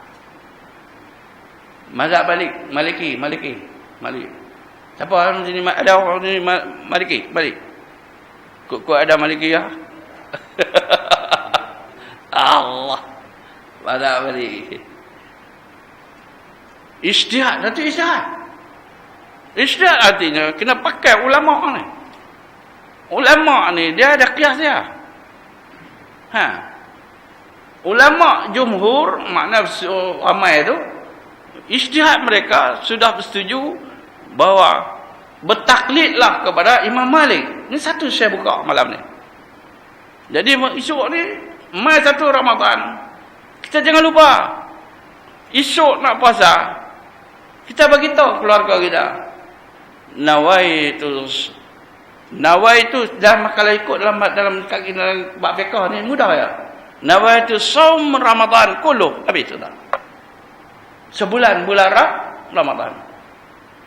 Mazhab Maliki. Siapa orang sini ada orang sini Maliki? Balik. Kok ada Maliki ya? Allah. Mazhab Maliki. Ijtihad, satu ijtihad. Ijtihad artinya kena pakai ulama ni. Ulama ni dia ada qiyas dia. Ulama jumhur, makna ramai tu, ijtihad mereka sudah bersetuju bahawa bertaklidlah kepada Imam Malik. Ni satu saya buka malam ni. Jadi esok ni mai 1 Ramadan. Kita jangan lupa esok nak puasa. Kita bagi tahu keluarga kita. Nawaitu dah kalau ikut dalam bab fiqh ni mudah ya. Nawaitu shaum Ramadan kullu. Habis tu dah. Sebulan bulan Ramadan.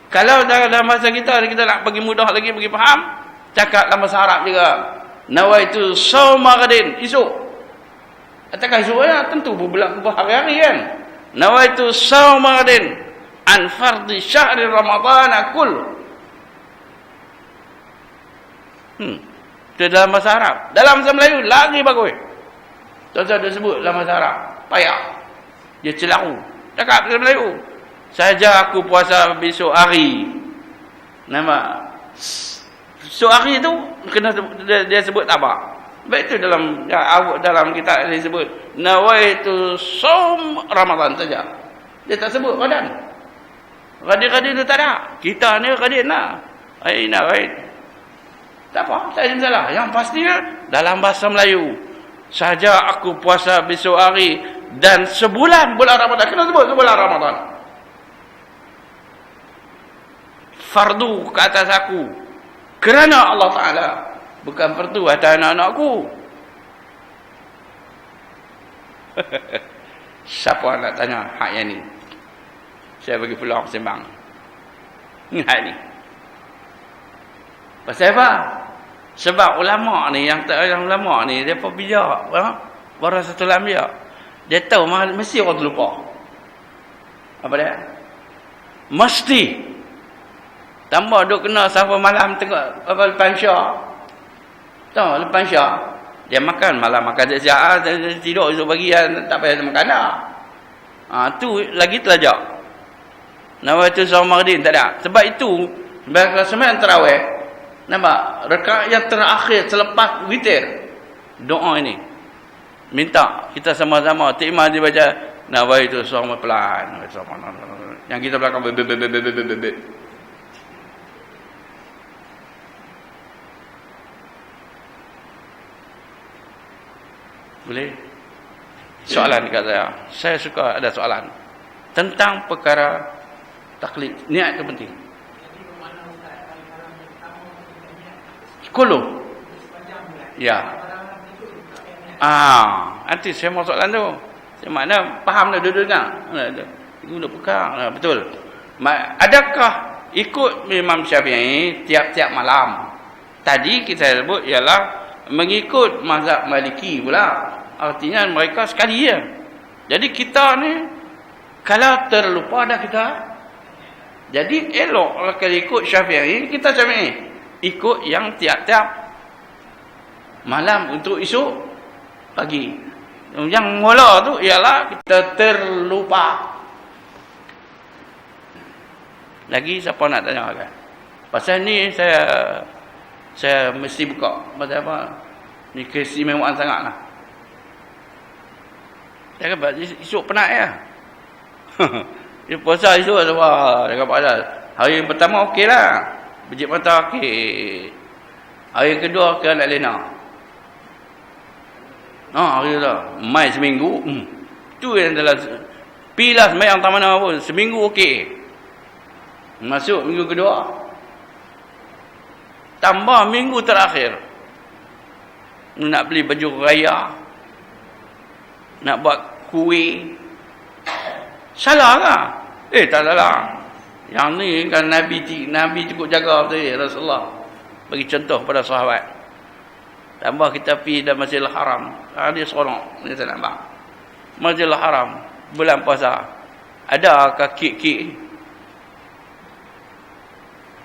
Kalau dalam bahasa kita nak bagi mudah lagi, bagi faham, cakap dalam bahasa Arab juga. Nawaitu shaum Ramadan, esok. Ataukah esok ya? Tentu berbulan hari-hari kan. Nawaitu shaum Ramadan an fardhi syahri Ramadan kullu. Itu dalam bahasa Arab. Dalam bahasa Melayu lagi bagus. Tuan-tuan dia sebut dalam bahasa Arab. Payah. Dia celaru. Cakap dalam Melayu. Saja aku puasa besok hari. Nama besok hari tu kena dia sebut tak apa. Baik itu dalam kitab dia sebut nawaitu shaum Ramadan saja. Dia tak sebut Ramadan. Radin-radin tu tak ada. Kita ni radin lah. Aina right. Tak apa, tak ada masalah. Yang pastinya dalam bahasa Melayu. Saja aku puasa besok hari dan sebulan bulan Ramadan. Kena sebut sebulan Ramadan. Fardu ke atas aku. Kerana Allah Ta'ala. Bukan fardu atas anak-anakku. Siapa nak tanya hak yang ni? Saya bagi peluang sembang. Hak ni. Pasal apa? Sebab ulama ni, yang ulama ni, dia pun bijak. Warasatul anbiya. Dia tahu mesti orang terlupa. Apa dia? Mesti. Tambah duk kena sampai malam tengok apa lepas Isyak. Tahu lepas Isyak. Dia makan malam makan siap-siap, tidur esok pagi tak payah makan dah. Tu lagi telajak. Nawaitu shaum Ramadan tak ada. Sebab itu sembahyang tarawih. Nampak? Rakaat yang terakhir selepas witir. Doa ini. Minta kita sama-sama. Tikmah dia baca. Nawaitu shaum pelan. Yang kita belakang. Boleh? Soalan dekat saya. Saya suka ada soalan. Tentang perkara taklid. Niat itu penting. Kulu. Ya. Nanti saya mau soalan tu. Saya mana faham dah duduk kan? Guna pegang. Betul. Adakah ikut Imam Syafi'i tiap-tiap malam? Tadi kita sebut ialah mengikut mazhab Maliki pula. Artinya mereka sekali ya. Jadi kita ni Kalau terlupa dah kita. Jadi elok kalau ikut Syafi'i, kita Syafi'i. Ikut yang tiap-tiap malam untuk esok pagi. Yang mula tu ialah kita terlupa. Lagi siapa nak tanya kan? Pasal ni saya mesti buka. Pasal apa? Ni keistimewaan sangatlah. Dia kata esok penat ya. Dia puasa esok wah, dia kata hari pertama okeylah. Bejik mata okey. Hari kedua ke nak lena. Hari dah. Mai seminggu. Tu yang dalam pilas sembahyang tak mana pun. Seminggu okey. Masuk minggu kedua. Tambah minggu terakhir. Nak beli baju raya. Nak buat kuih. Salah lah. Tak salah. Yang ni kan Nabi cukup jaga betul Rasulullah. Bagi contoh pada sahabat. Tambah kita pergi dalam Masjidil Haram. Dia seronok. Dia tak nampak. Masjidil Haram. Bulan puasa. Adakah kek-kek?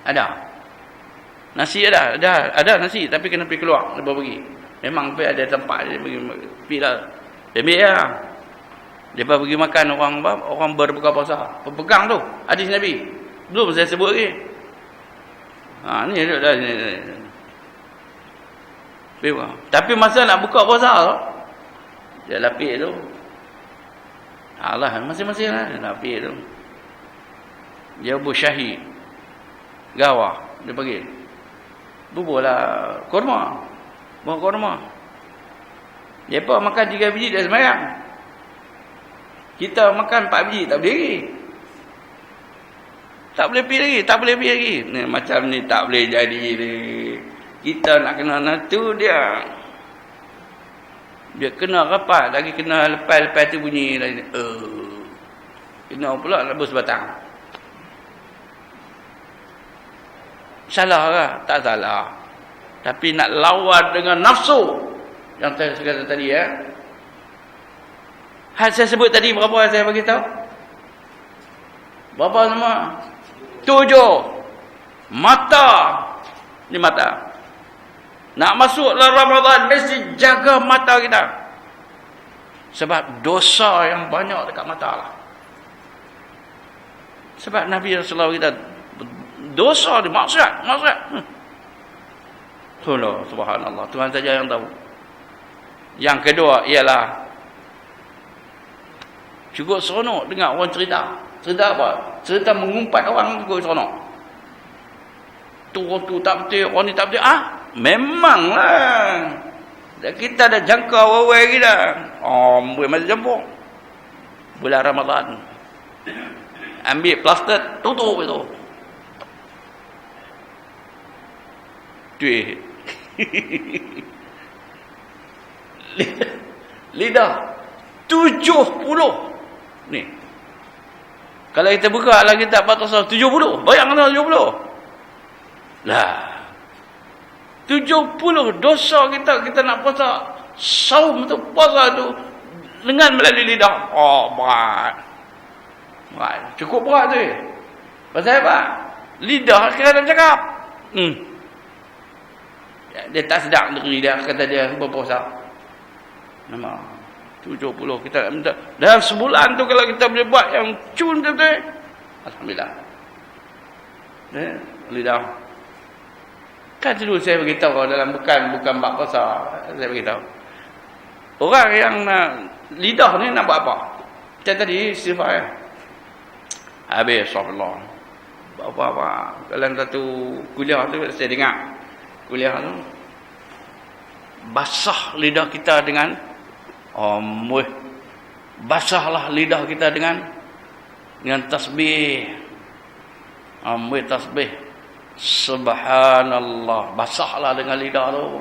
Ada. Nasi ada. Ada nasi. Tapi kena pergi keluar. Dia pergi. Memang pergi ada tempat. Dia pergi lah. Dia ambil lah. Dia pergi makan orang berbuka puasa. Pegang tu. Hadis Nabi. Belum saya sebut lagi. Ni dah. Ni. Tapi masa nak buka puasa tu, dia lapik tu. Allah masing-masing lah lapik tu. Dia bersyahi. Gawah. Dia panggil. Bubuhlah kurma. Buah kurma. Dia pun makan 3 biji dah sembahyang. Kita makan 4 biji tak boleh lagi. Tak boleh pergi lagi. Ni, macam ni tak boleh jadi ni. Kita nak kena tu dia. Dia kena rapat. Lagi kena lepas-lepas tu bunyi lagi. Kena pula lebus batang. Salah lah? Tak salah. Tapi nak lawan dengan nafsu. Yang saya kata tadi ya. Hal saya sebut tadi berapa saya bagi tahu? Berapa semua? 7. Mata. Ni mata. Nak masuk dalam Ramadan mesti jaga mata kita. Sebab dosa yang banyak dekat mata lah. Sebab Nabi Rasulullah kita dosa dia maksiat. Subhanallah. Tuhan saja yang tahu. Yang kedua ialah cukup seronok dengar orang cerita. Cerita apa? Cerita mengumpat orang cukup seronok. Tu orang tu tak betul, orang ni tak betul. Memanglah. Kita dah jangka awal-awal kita. Boleh masih campur. Bulan Ramadan. Ambil plaster, tutup itu. Duit. Lidah 70. Ni. Kalau kita buka lagi tak patut 70. Bayangkan 70. Lah. 70 dosa kita nak puasa. Saum tu, puasa tu dengan melalui lidah. Berat. Cukup berat tu. Pasal apa? Lidah kadang cakap. Dia tak sedap negeri dia kata dia berpuasa. Memang 70 kita minta. Dalam sebulan tu kalau kita boleh buat yang cun betul. Alhamdulillah. Lidah. Kan dulu saya beritahu dalam bukan bab puasa, saya beritahu. Orang yang lidah ni nak buat apa? Macam tadi sifat ya. Habis astagfirullah. Apa-apa. Dalam satu kuliah tu saya dengar. Kuliah tu basah lidah kita dengan basahlah lidah kita dengan tasbih. Tasbih. Subhanallah. Basahlah dengan lidah tu.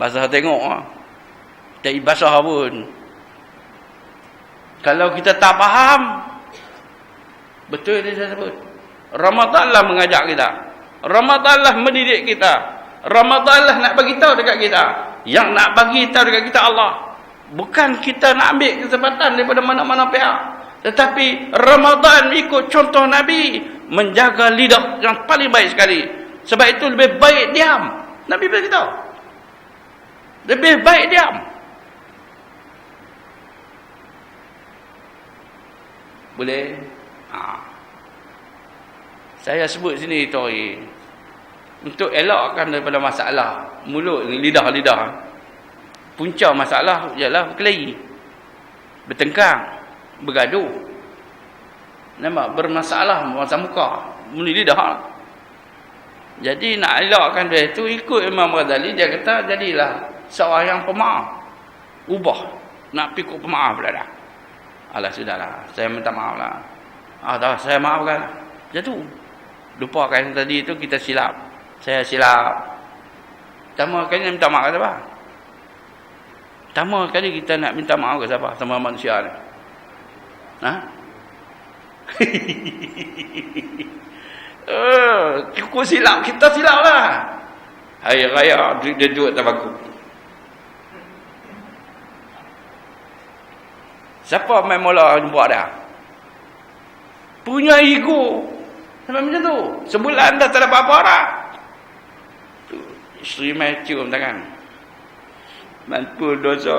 Basah tengok lah. Tak basah pun. Kalau kita tak faham, betul dia sebut. Ramadanlah mengajak kita. Ramadanlah mendidik kita. Ramadanlah nak bagi tahu dekat kita. Yang nak bagi tahu dekat kita Allah. Bukan kita nak ambil kesempatan daripada mana-mana pihak. Tetapi Ramadan ikut contoh Nabi, menjaga lidah yang paling baik sekali. Sebab itu lebih baik diam. Nabi beritahu, lebih baik diam. Boleh? Saya sebut sini Tori, untuk elakkan daripada masalah mulut ni, lidah-lidah. Punca masalah ialah berkelahi, bertengkar, bergaduh. Nampak bermasalah masa muka, muli lidah. Jadi nak elakkan dia itu, ikut Imam Ghazali, dia kata jadilah seorang yang pemaaf. Ubah, nak pikuk pemaaf pula dah. Alah sudahlah, saya minta maaf lah. Dah, saya maafkan. Jatuh. Lupakan tadi itu, kita silap. Saya silap. Pertama kali nak minta maaf ke siapa? Pertama kali kita nak minta maaf ke siapa? Sama manusia ni. Cukup silap, kita silap lah. Hari raya dia duduk tabaku. Siapa main mula jumpa dah? Punya ego. Sampai macam tu. Sebulan dah tak ada apa-apa dah. Isteri main cium tangan. Mantu dosa,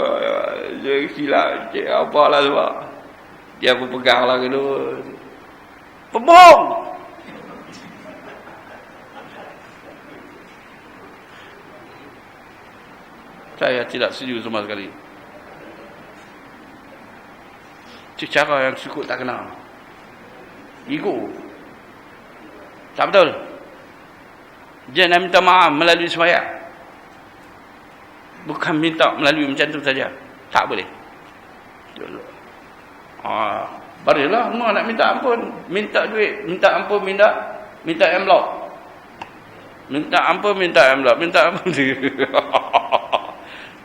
dia silap, apalah sebab. Dia pun pegang lah kedua. Pembohong! Saya tidak setuju sama sekali. Itu cara yang cukup tak kenal. Ego. Tak betul. Dia nak minta maaf melalui sembahyang. Bukan minta melalui macam tu saja. Tak boleh. Barulah semua nak minta ampun. Minta duit. Minta ampun, minta envelope. Minta ampun, minta envelope. Minta ampun.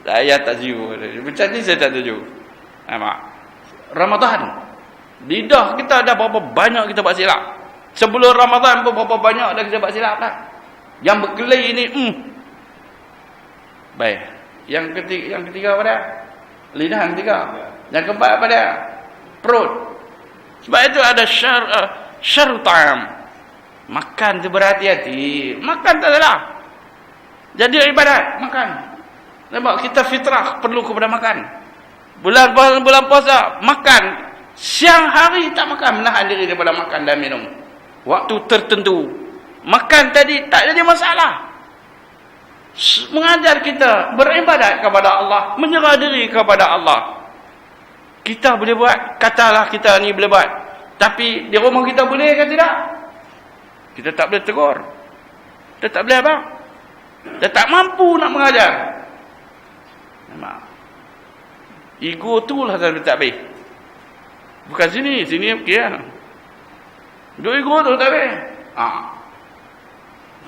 Saya tak setuju. Macam ni saya tak setuju. Ramadan. Lidah kita ada berapa banyak kita buat silap. Sebelum Ramadan pun berapa banyak dah kita buat silap dah. Yang berkelahi ni, baik. Yang ketiga apa dia? Lidah yang ketiga. Yang keempat apa dia? Perut. Sebab itu ada syar'am. Makan tu berhati-hati. Makan tak salah. Jadi ibadat, makan. Nampak kita fitrah perlu kepada makan. Bulan puasa, makan. Siang hari tak makan, menahan diri daripada makan dan minum. Waktu tertentu. Makan tadi tak jadi masalah. Mengajar kita beribadat kepada Allah, menyerah diri kepada Allah. Kita boleh buat, katalah kita ni boleh buat. Tapi di rumah kita boleh ke tidak? Kita tak boleh tegur. Kita tak boleh apa? Kita tak mampu nak mengajar. Ego tu lah tak habis. Bukan sini okey lah. Duk ego tu tak habis.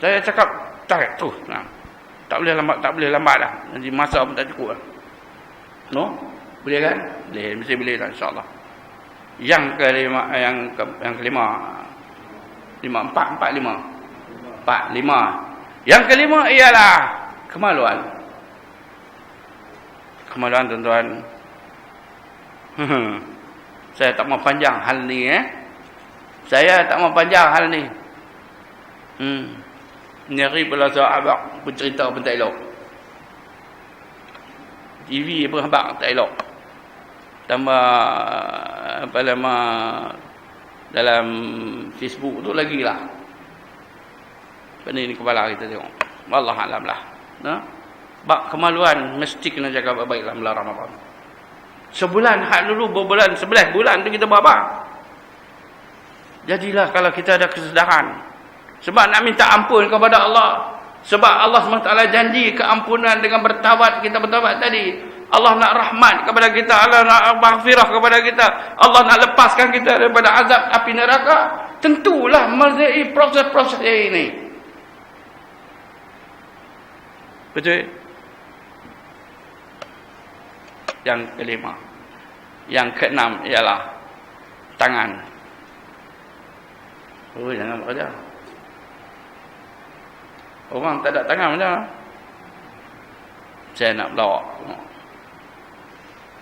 Saya cakap tak tu. Tak boleh lambat dah. Nanti masa pun tak cukup lah. No? Boleh kan? Boleh, mesti boleh lah insya-Allah. Yang kelima, empat lima. Yang kelima ialah kemaluan. Kemaluan tuan-tuan. Saya tak mau panjang hal ni Saya tak mau panjang hal ni. Nyari pula sahabat bercerita pun tak elok. TV pun habaq tak elok. Tambah apa nama dalam Facebook tu lagi lah. Benda ni kepala kita tengok. Wallah alam lah. Bak kemaluan mesti kena jaga baik-baik dalam bulan Ramadan. Sebulan hak dulu berbulan, 11 bulan tu kita buat apa? Jadilah kalau kita ada kesedaran. Sebab nak minta ampun kepada Allah. Sebab Allah SWT janji keampunan dengan bertawad, kita bertawad tadi. Allah nak rahmat kepada kita, Allah nak maghfirah kepada kita, Allah nak lepaskan kita daripada azab api neraka. Tentulah melalui proses-proses ini. Betul? Yang kelima. Yang keenam ialah tangan. Oh, jangan buat kerja. Orang tak ada tangan macam mana? Saya nak melawak.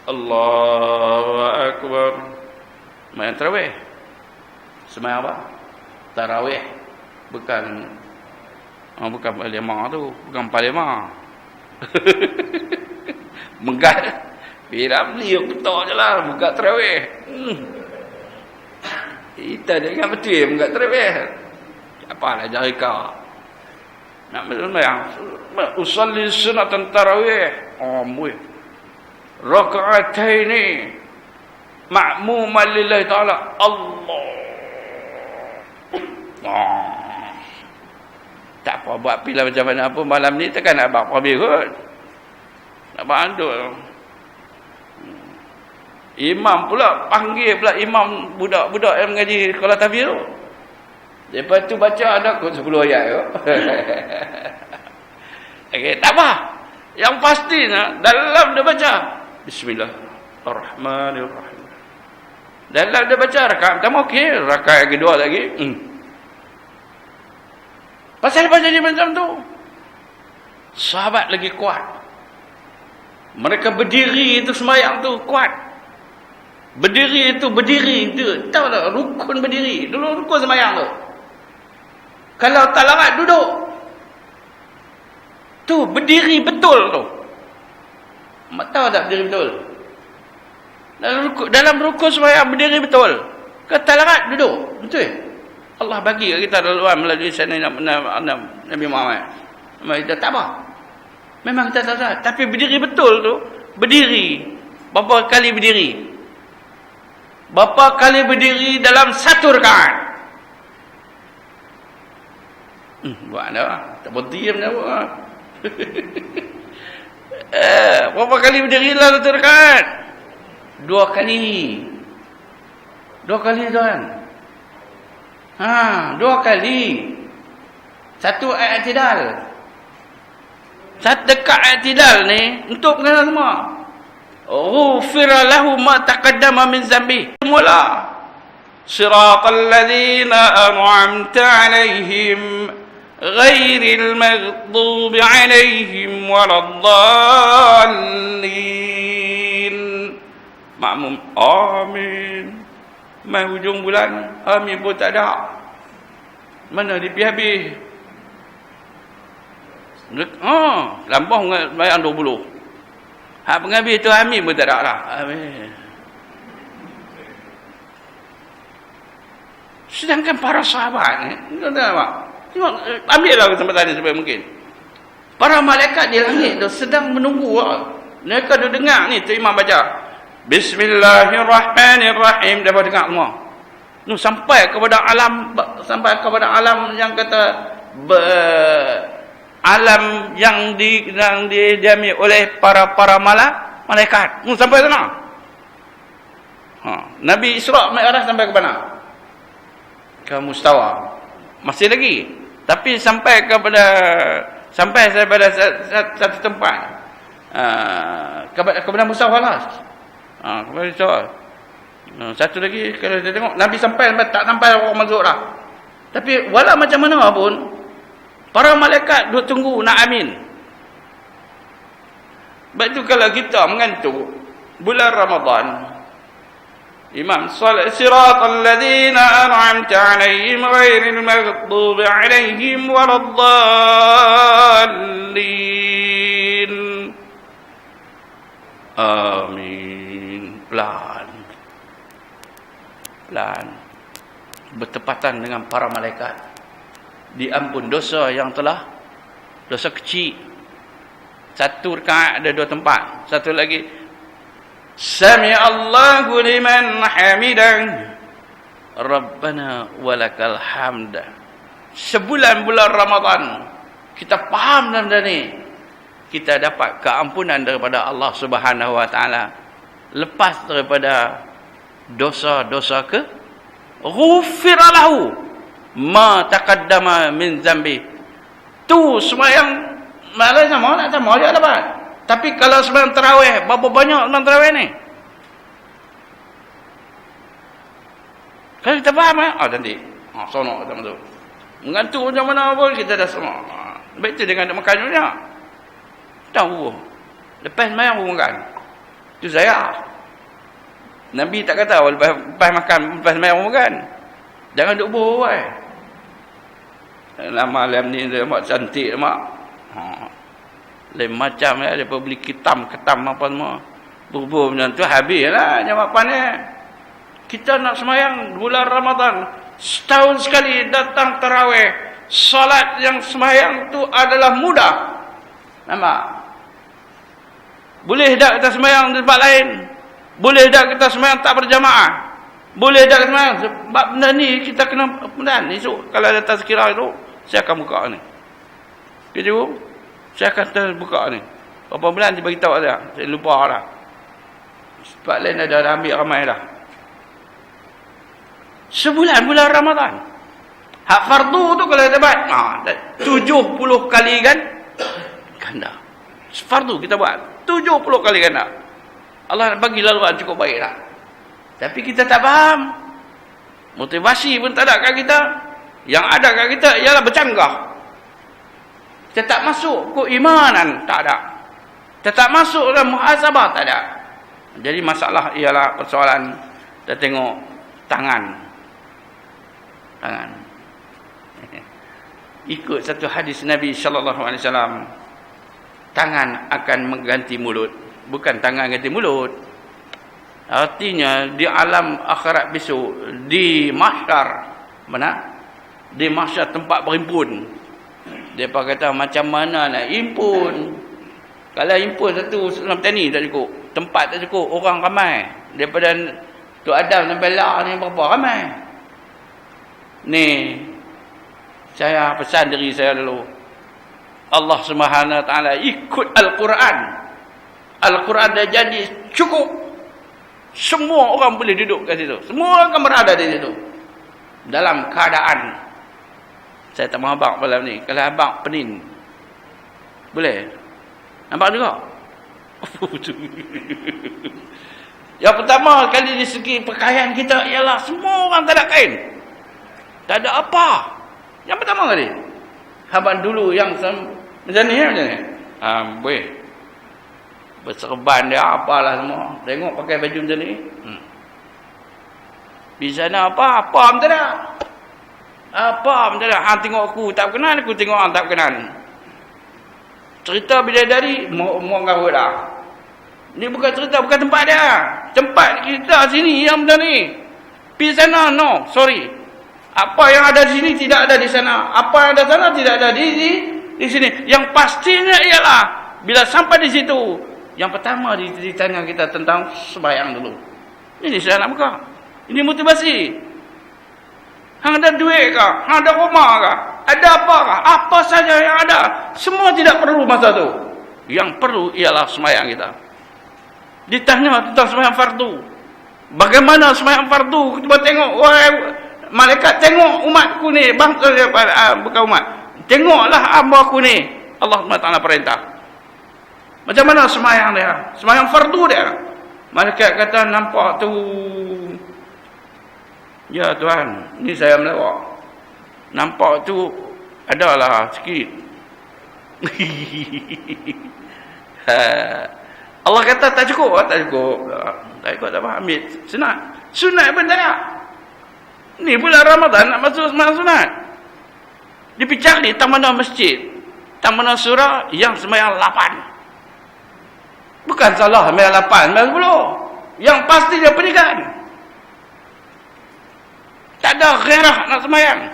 Allahu Akbar. Sembahyang tarawih. Sembahyang apa? Tarawih. Bukan Palema tu. Bukan Palema. Megat. Bila beli ketok je lah. Megat tarawih. Kita jangan betul megat tarawih. Apalah jari kau. Nak sembahyang. Usalli sunatan tarawih. Amboi. Raka'ataini. Ma'muman lillahi ta'ala. Allah. Tak apa buat pilih macam mana pun malam ni takkan nak buat habis kot. Nak bandul. Imam pula panggil pula imam budak-budak yang mengaji sekolah tahfiz tu. Lepas tu baca ada kot 10 ayat tu. Okey, tak apa. Yang pastinya dalam dia baca Bismillahirrahmanirrahim. Dalam dia baca rakaat pertama okey, rakaat kedua lagi. Pasal apa jadi macam tu? Sahabat lagi kuat. Mereka berdiri itu sembahyang tu kuat. Berdiri itu tahu tak rukun berdiri. Dulu rukun sembahyang tu. Kalau tak larat duduk. Tu berdiri betul tu. Mak tahu tak berdiri betul? Dalam rukun sembahyang berdiri betul. Kata larat duduk. Betul. Allah bagi kita duluan melalui sana Nabi Muhammad. Kita tak apa. Memang kita tak salah. Tapi berdiri betul tu. Berdiri. Berapa kali berdiri? Berapa kali berdiri dalam satu rakaat? Buat apa? Tak berhenti macam apa? Berapa kali berdiri dalam satu rakaat? 2 kali. 2 kali tuan. 2 kali. Satu i'tidal. Satu dekat i'tidal ni untuk pengenalan semua. Ghufira lahu ma taqaddama min zambi. Mula. Siratal ladzina an'amta 'alaihim ghairil maghdubi 'alaihim waladdallin. Makmum amin. Mai hujung bulan amin pun tak ada. Mana habis. Lampau bayang 20. Hak pengambil tu amin pun tak ada lah. Amin. Sedangkan para sahabat ni, ambil lah kesempatan ni sebaik mungkin. Para malaikat di langit tu sedang menunggu. Mereka dah dengar ni tu imam baca. Bismillahirrahmanirrahim. Dapat dengar semua. Sampai kepada alam yang kata alam yang didiami oleh para malaikat. Sampai sana. Nabi Isra' Mi'raj sampai ke mana? Ke Mustawa. Masih lagi. Tapi sampai pada satu tempat. Kepada Mustawa lah. Kepada Mustawa. Satu lagi kalau kita tengok Nabi tak sampai orang masuk lah. Tapi walau macam mana pun para malaikat duk tunggu nak amin. Sebab tu kalau kita mengantuk bulan Ramadan, imam salat siratal ladzina an'amta 'alaihim ghairil maghdubi 'alaihim waladdallin. Amin. Pelan. Bertepatan dengan para malaikat. Diampun dosa yang telah dosa kecil. Satu rakaat ada 2 tempat. Satu lagi Sami'allahu liman hamidah. Rabbana walakal hamd. Sebulan bulan Ramadan kita faham benda ni. Kita dapat keampunan daripada Allah Subhanahu wa taala. Lepas daripada dosa-dosa ke ghufira lahu ma taqaddama min zambi. Tu sembahyang malam sama je dapat. Tapi kalau sembahyang tarawih, berapa banyak sembahyang tarawih ni? Kalau kita faham nanti sonok macam tu. Mengantuk macam mana pun kita dah sonok. Baik tu dengan makan banyak. Tahu. Lepas sembahyang pun makan. Tu saya. Nabi tak kata lepas makan, lepas sembahyang makan. Jangan duk berbual. Malam ni dia mak cantik mak. Lain macam lah, dia beli ketam apa semua. Berbual macam tu habislah jawapan dia. Kita nak sembahyang bulan Ramadan, setahun sekali datang tarawih. Salat yang sembahyang tu adalah mudah. Nampak? Boleh tak kita sembahyang di tempat lain? Boleh tak kita sembahyang tak berjamaah? Boleh tak sembahyang? Sebab benda ni kita kena pedan. Esok kalau ada tazkirah itu, saya akan buka ni. Kejap, saya akan buka ni. Berapa bulan dia beritahu saya? Saya lupa dah. Sebab lain dah ambil ramai dah. Sebulan bulan Ramadan. Hak fardu tu kalau dapat 70 kali kan ganda. Fardu kita buat 70 kali ganda. Allah bagi laluan cukup baik lah. Tapi kita tak faham. Motivasi pun tak ada kat kita. Yang ada kat kita ialah bercanggah. Kita tak masuk ke imanan, tak ada. Kita tak masuk dalam muhasabah, tak ada. Jadi masalah ialah persoalan kita tengok tangan. Ikut satu hadis Nabi SAW, tangan akan mengganti mulut. Bukan tangan ganti mulut. Artinya di alam akhirat besok, di mahsyar, mana? Di mahsyar tempat berhimpun. Depa kata macam mana nak himpun? Kalau himpun satu dalam petani tak cukup, tempat tak cukup, orang ramai. Daripada Tok Adam sampai lah ni berapa ramai. Ni saya pesan diri saya dulu. Allah Subhanahu Wa Taala ikut Al-Quran. Al-Quran dah jadi cukup. Semua orang boleh duduk kat situ. Semua orang akan berada di situ. Dalam keadaan, saya tak mahu abang malam ni. Kalau abang penin, boleh? Nampak juga? Yang pertama kali di segi pakaian kita ialah semua orang tak ada kain. Tak ada apa. Yang pertama kali. Abang dulu yang macam ni. Boleh. Berserban dia apalah semua. Tengok pakai baju macam ni. Di sana apa macam mana? Apa macam mana? Hang tengok aku tak kenal, aku tengok hang tak kenal. Cerita bidadari muak garut dah. Ni bukan cerita, bukan tempat dia. Tempat kita sini yang macam ni. Pergi sana, no, sorry. Apa yang ada di sini tidak ada di sana. Apa yang ada di sana tidak ada di sini. Yang pastinya ialah bila sampai di situ, yang pertama ditanya kita tentang sembahyang dulu. Ini saya nak buka. Ini motivasi. Hang ada duit ke? Hang ada rumah ke? Ada apa ke? Apa saja yang ada. Semua tidak perlu masa tu. Yang perlu ialah sembahyang kita. Ditanya tentang sembahyang fardu. Bagaimana sembahyang fardu? Cuba tengok. Wahai malaikat, tengok umatku ni. Bangsa bukan umat. Tengoklah hamba aku ni. Allah SWT perintah. Macam mana sembahyang dia? Sembahyang fardu dia. Malaikat kata, nampak tu. Ya Tuhan, ni saya melawak. Nampak tu adalah sikit. Allah kata tak cukup. Tak cukup tak apa, ambil sunat. Sunat pun tak ada. Ni bulan Ramadan nak masuk sembahyang sunat. Dia pergi cari tak mana masjid, tak mana surah yang sembahyang 8. Bukan salah sembahyang 8, sembahyang 10. Yang pasti dia penikan. Tak ada gairah nak sembahyang.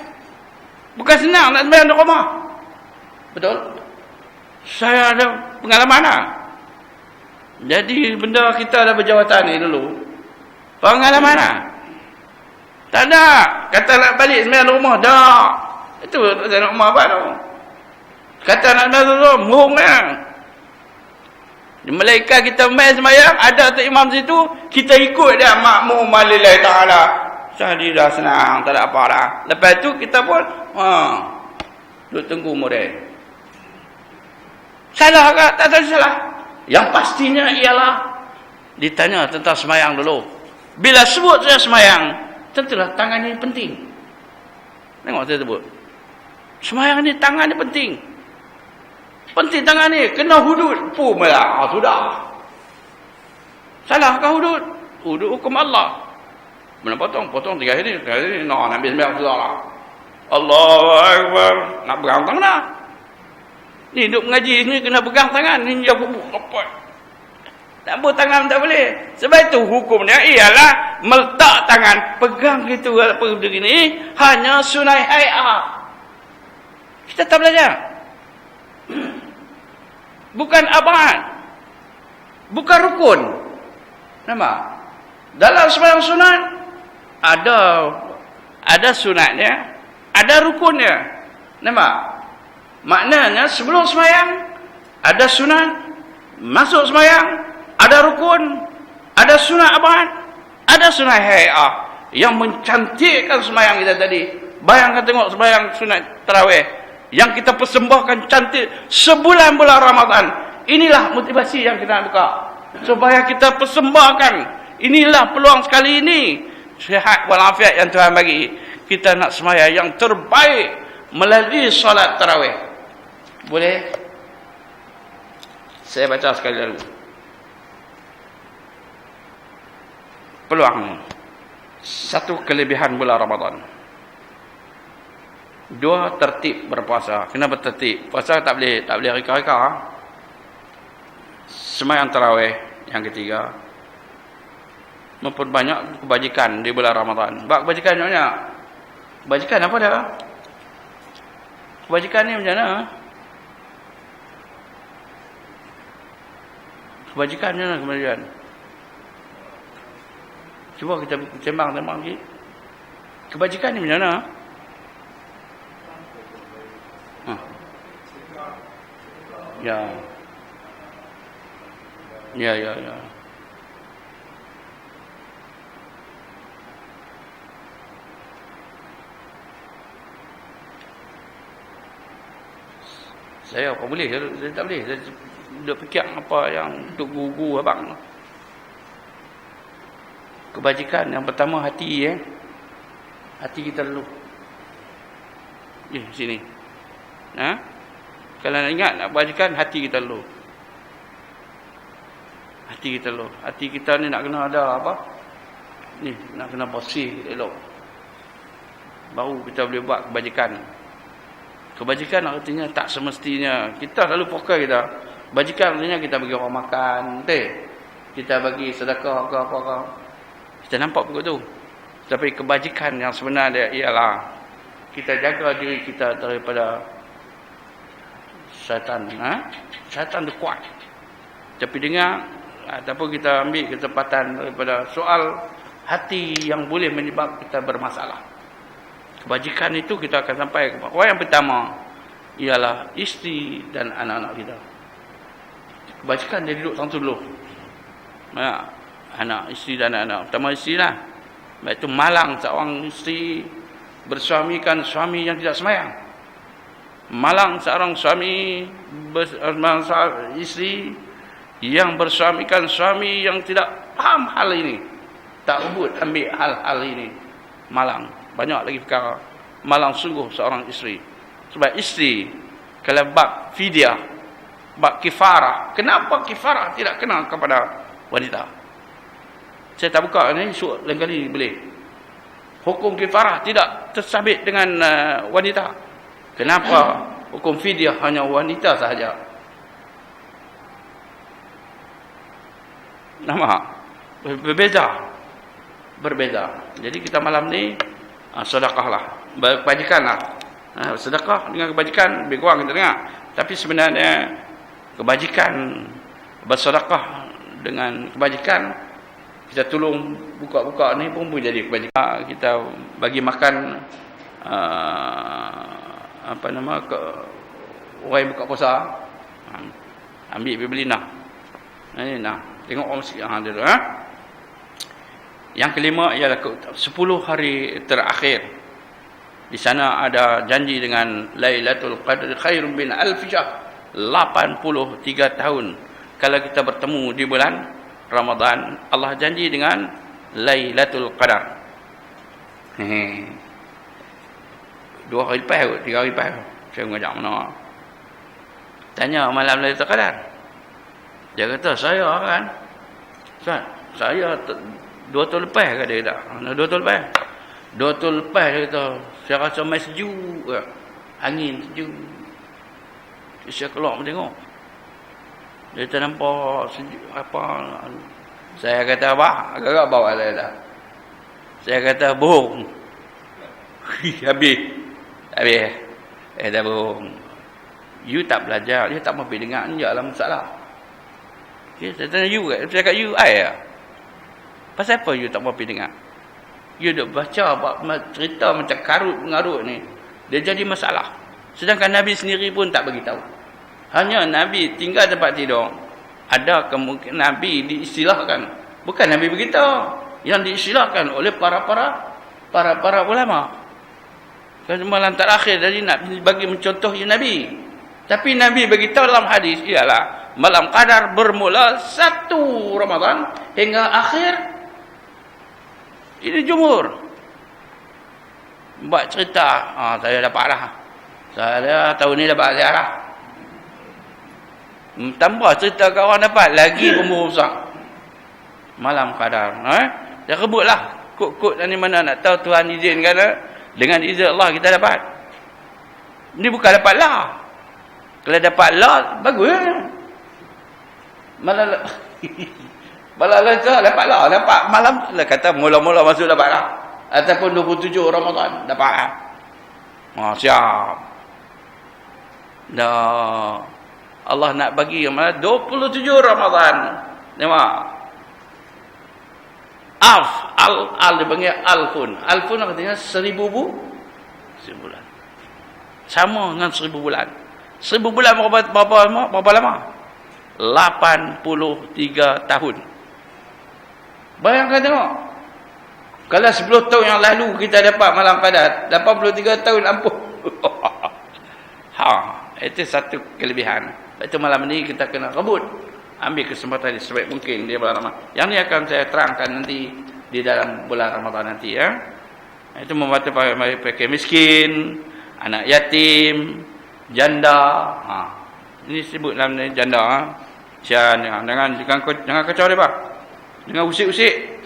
Bukan senang nak sembahyang di rumah. Betul? Saya ada pengalaman lah. Jadi benda kita ada berjawatan ni dulu. Pengalaman lah. Tak ada. Kata nak balik sembahyang di rumah. Tak. Itu saya nak rumah apa tu. Kata nak sembahyang di rumah. Murung lah. Di Malaysia kita main sembahyang. Ada tu imam situ. Kita ikut dia. Makmum lillahi ta'ala. Jadi dah senang, tak ada apa dah. Lepas tu kita pun duduk tunggu murid. Salah ke? Tak ada salah. Yang pastinya ialah ditanya tentang sembahyang dulu. Bila sebut saya sembahyang, tentulah tangan ini penting. Tengok saya sebut. Sembahyang ni tangan ni penting. Penting tangan ni. Kena hudud. Pumalah. Sudah. Salah ke hudud? hukum Allah. Mana potong 3 hari ni nak ambil sembahyang besar lah. Allahu Akbar, nak pegang tangan dah. Ni duduk mengaji ni kena pegang tangan, ni dia lepas. Tak boleh tangan tak boleh. Sebab itu hukumnya ialah meletak tangan, pegang gitu apa begini hanya sunai hay'ah. Kita tak belajar. Bukan abad. Bukan rukun. Nampak? Dalam sembahyang sunat ada sunatnya, ada rukunnya. Nampak? Maknanya sebelum sembahyang ada sunat, masuk sembahyang ada rukun, ada sunat abad, ada sunat hay'ah yang mencantikkan sembahyang kita tadi. Bayangkan tengok sembahyang sunat tarawih yang kita persembahkan cantik sebulan bulan Ramadan. Inilah motivasi yang kita nak buka supaya kita persembahkan. Inilah peluang sekali ini, sihat walafiat yang Tuhan bagi. Kita nak sembahyang yang terbaik melalui solat tarawih. Boleh? Saya baca sekali dulu. Peluang. Satu, kelebihan bulan Ramadan. 2, tertib berpuasa. Kenapa tertib? Puasa tak boleh reka-reka. Sembahyang tarawih yang ketiga, memperbanyak kebajikan di bulan Ramadan. Bab kebajikan banyak. Kebajikan apa dah? Kebajikan ni macam mana? Kebajikan macam mana kebajikan? Cuba kita sembang sikit. Kebajikan ni macam mana? Ya. Saya apa boleh? Saya tak boleh. Saya duduk fikir apa yang untuk guru abang. Kebajikan yang pertama hati. Hati kita dulu. Sini. Kalau nak ingat nak kebajikan, hati kita dulu. Hati kita dulu. Hati kita ni nak kena ada apa? Ni, nak kena bersih elok. Baru kita boleh buat kebajikan. Kebajikan artinya tak semestinya. Kita selalu fokus kita. Kebajikan artinya kita bagi orang makan. Kita bagi sedekah apa. Kita nampak pun tu. Tapi kebajikan yang sebenarnya ialah kita jaga diri kita daripada syaitan. Syaitan tu kuat. Tapi dengar, ataupun kita ambil kesempatan daripada soal hati yang boleh menyebab kita bermasalah. Kebajikan itu kita akan sampai ke orang yang pertama ialah isteri dan anak-anak kita. Kebajikan dia duduk tentu dulu. Anak, isteri dan anak. Pertama isteri lah. Baik itu malang seorang isteri bersuamikan suami yang tidak sembahyang. Malang seorang suami isteri yang bersuamikan suami yang tidak faham hal ini. Tak ubud ambil hal-hal ini. Malang. Banyak lagi perkara. Malang sungguh seorang isteri. Sebab isteri, kalau bab fidyah, bab kifarah. Kenapa kifarah tidak kena kepada wanita? Saya tak buka ni, lain kali boleh. Hukum kifarah tidak tersabit dengan wanita. Kenapa hukum fidyah hanya wanita sahaja? Nampak? Berbeza. Jadi kita malam ni sedekahlah, kebajikanlah. Sedekah dengan kebajikan lebih kurang kita dengar. Tapi sebenarnya kebajikan bersedekah dengan kebajikan, kita tolong buka-buka ni pun jadi kebajikan. Kita bagi makan orang yang buka puasa, ambil pergi beli tengok orang sikit dulu. Yang kelima ialah 10 hari terakhir. Di sana ada janji dengan Lailatul Qadr khairun min alf syahr, 83 tahun. Kalau kita bertemu di bulan Ramadan, Allah janji dengan Lailatul Qadar. 2 hari lepas kot, 3 hari lepas. Saya mengajak mana. Tanya malam Lailatul Qadar. Dia kata, saya kan. Saya 2 tahun lepas ke dia tak? 2 tahun lepas. 2 tahun lepas dia kata, saya rasa main sejuk ke. Angin sejuk. Saya keluar tengok. Dia tak nampak sejuk apa. Saya kata apa? Agak bawa saya dah. Saya kata bohong. Habis. Dah bohong. You tak belajar, you tak mau pergi dengar ni lah masalah. Okay, saya tanya you, saya cakap you, pasal apa you tak mau pergi dengar? You duk baca cerita macam karut-mengarut ni, dia jadi masalah. Sedangkan Nabi sendiri pun tak bagi tahu. Hanya Nabi tinggal tempat tidur. Ada kemungkinan Nabi diistilahkan. Bukan Nabi beritahu. Yang diistilahkan oleh para ulama. Kan malam terakhir tadi nak bagi mencontohi Nabi. Tapi Nabi beritahu dalam hadis ialah malam qadar bermula 1 Ramadan hingga akhir. Ini jumhur. Buat cerita, saya dapatlah. Saya tahun ni dapat ziarah. Tambah cerita kawan dapat lagi umur besar. Malam qadar. Dia rebutlah. Kut-kut dari mana nak tahu Tuhan izinkan. Dengan izin Allah kita dapat. Ini bukan dapat lah. Kalau dapat lah, bagus. Malah dapat lah. Dapat malam. Kata mula-mula masuk dapat lah. Ataupun 27 Ramadan dapat lah. Siap. Dah. Allah nak bagi malah 27 Ramadan. Tengok. Al dipanggil alfun. Alfun artinya 1000 bulan. Sama dengan 1000 bulan. 1000 bulan berapa lama? 83 tahun. Bayangkan tengok. Kalau 10 tahun yang lalu kita dapat malam qadar, 83 tahun ampun. Itu satu kelebihan. Itu malam ni kita kena rebut. Ambil kesempatan sebaik mungkin di bulan Ramadan. Yang ni akan saya terangkan nanti di dalam bulan Ramadan nanti ya. Itu membantu fakir miskin, anak yatim, janda. Ini sebut dalam janda. Jangan kacau dia pak. Jangan usik-usik.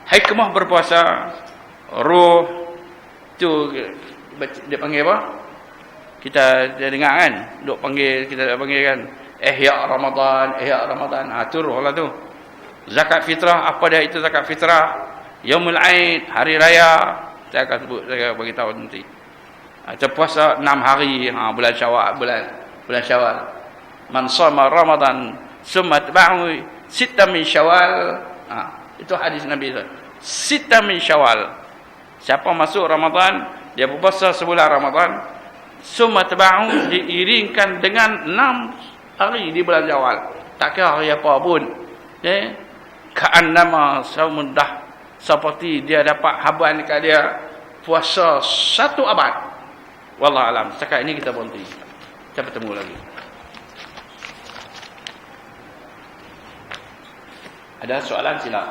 Hikmah berpuasa, roh tu dia panggil apa? Kita dengar kan, kita panggil kan. Ihya Ramadan. Tu roh lah tu. Zakat fitrah, apa dia itu zakat fitrah? Yaumul Aid, hari raya. Saya akan sebut, saya akan bagi tahu nanti. Itu puasa 6 hari, bulan Syawal. Man shoma Ramadan summa atba'ahu 6 min Syawal. Itu hadis Nabi. 6 min Syawal. Siapa masuk Ramadan, dia berpuasa sebulan Ramadan, summa atba'ahu diiringkan dengan 6 hari di bulan Syawal. Tak kira hari apa pun. Ka'annama saumundah. Seperti dia dapat haban dekat dia puasa 1 abad. Wallah alam. Setakat ini kita berhenti. Kita bertemu lagi. Ada soalan silap.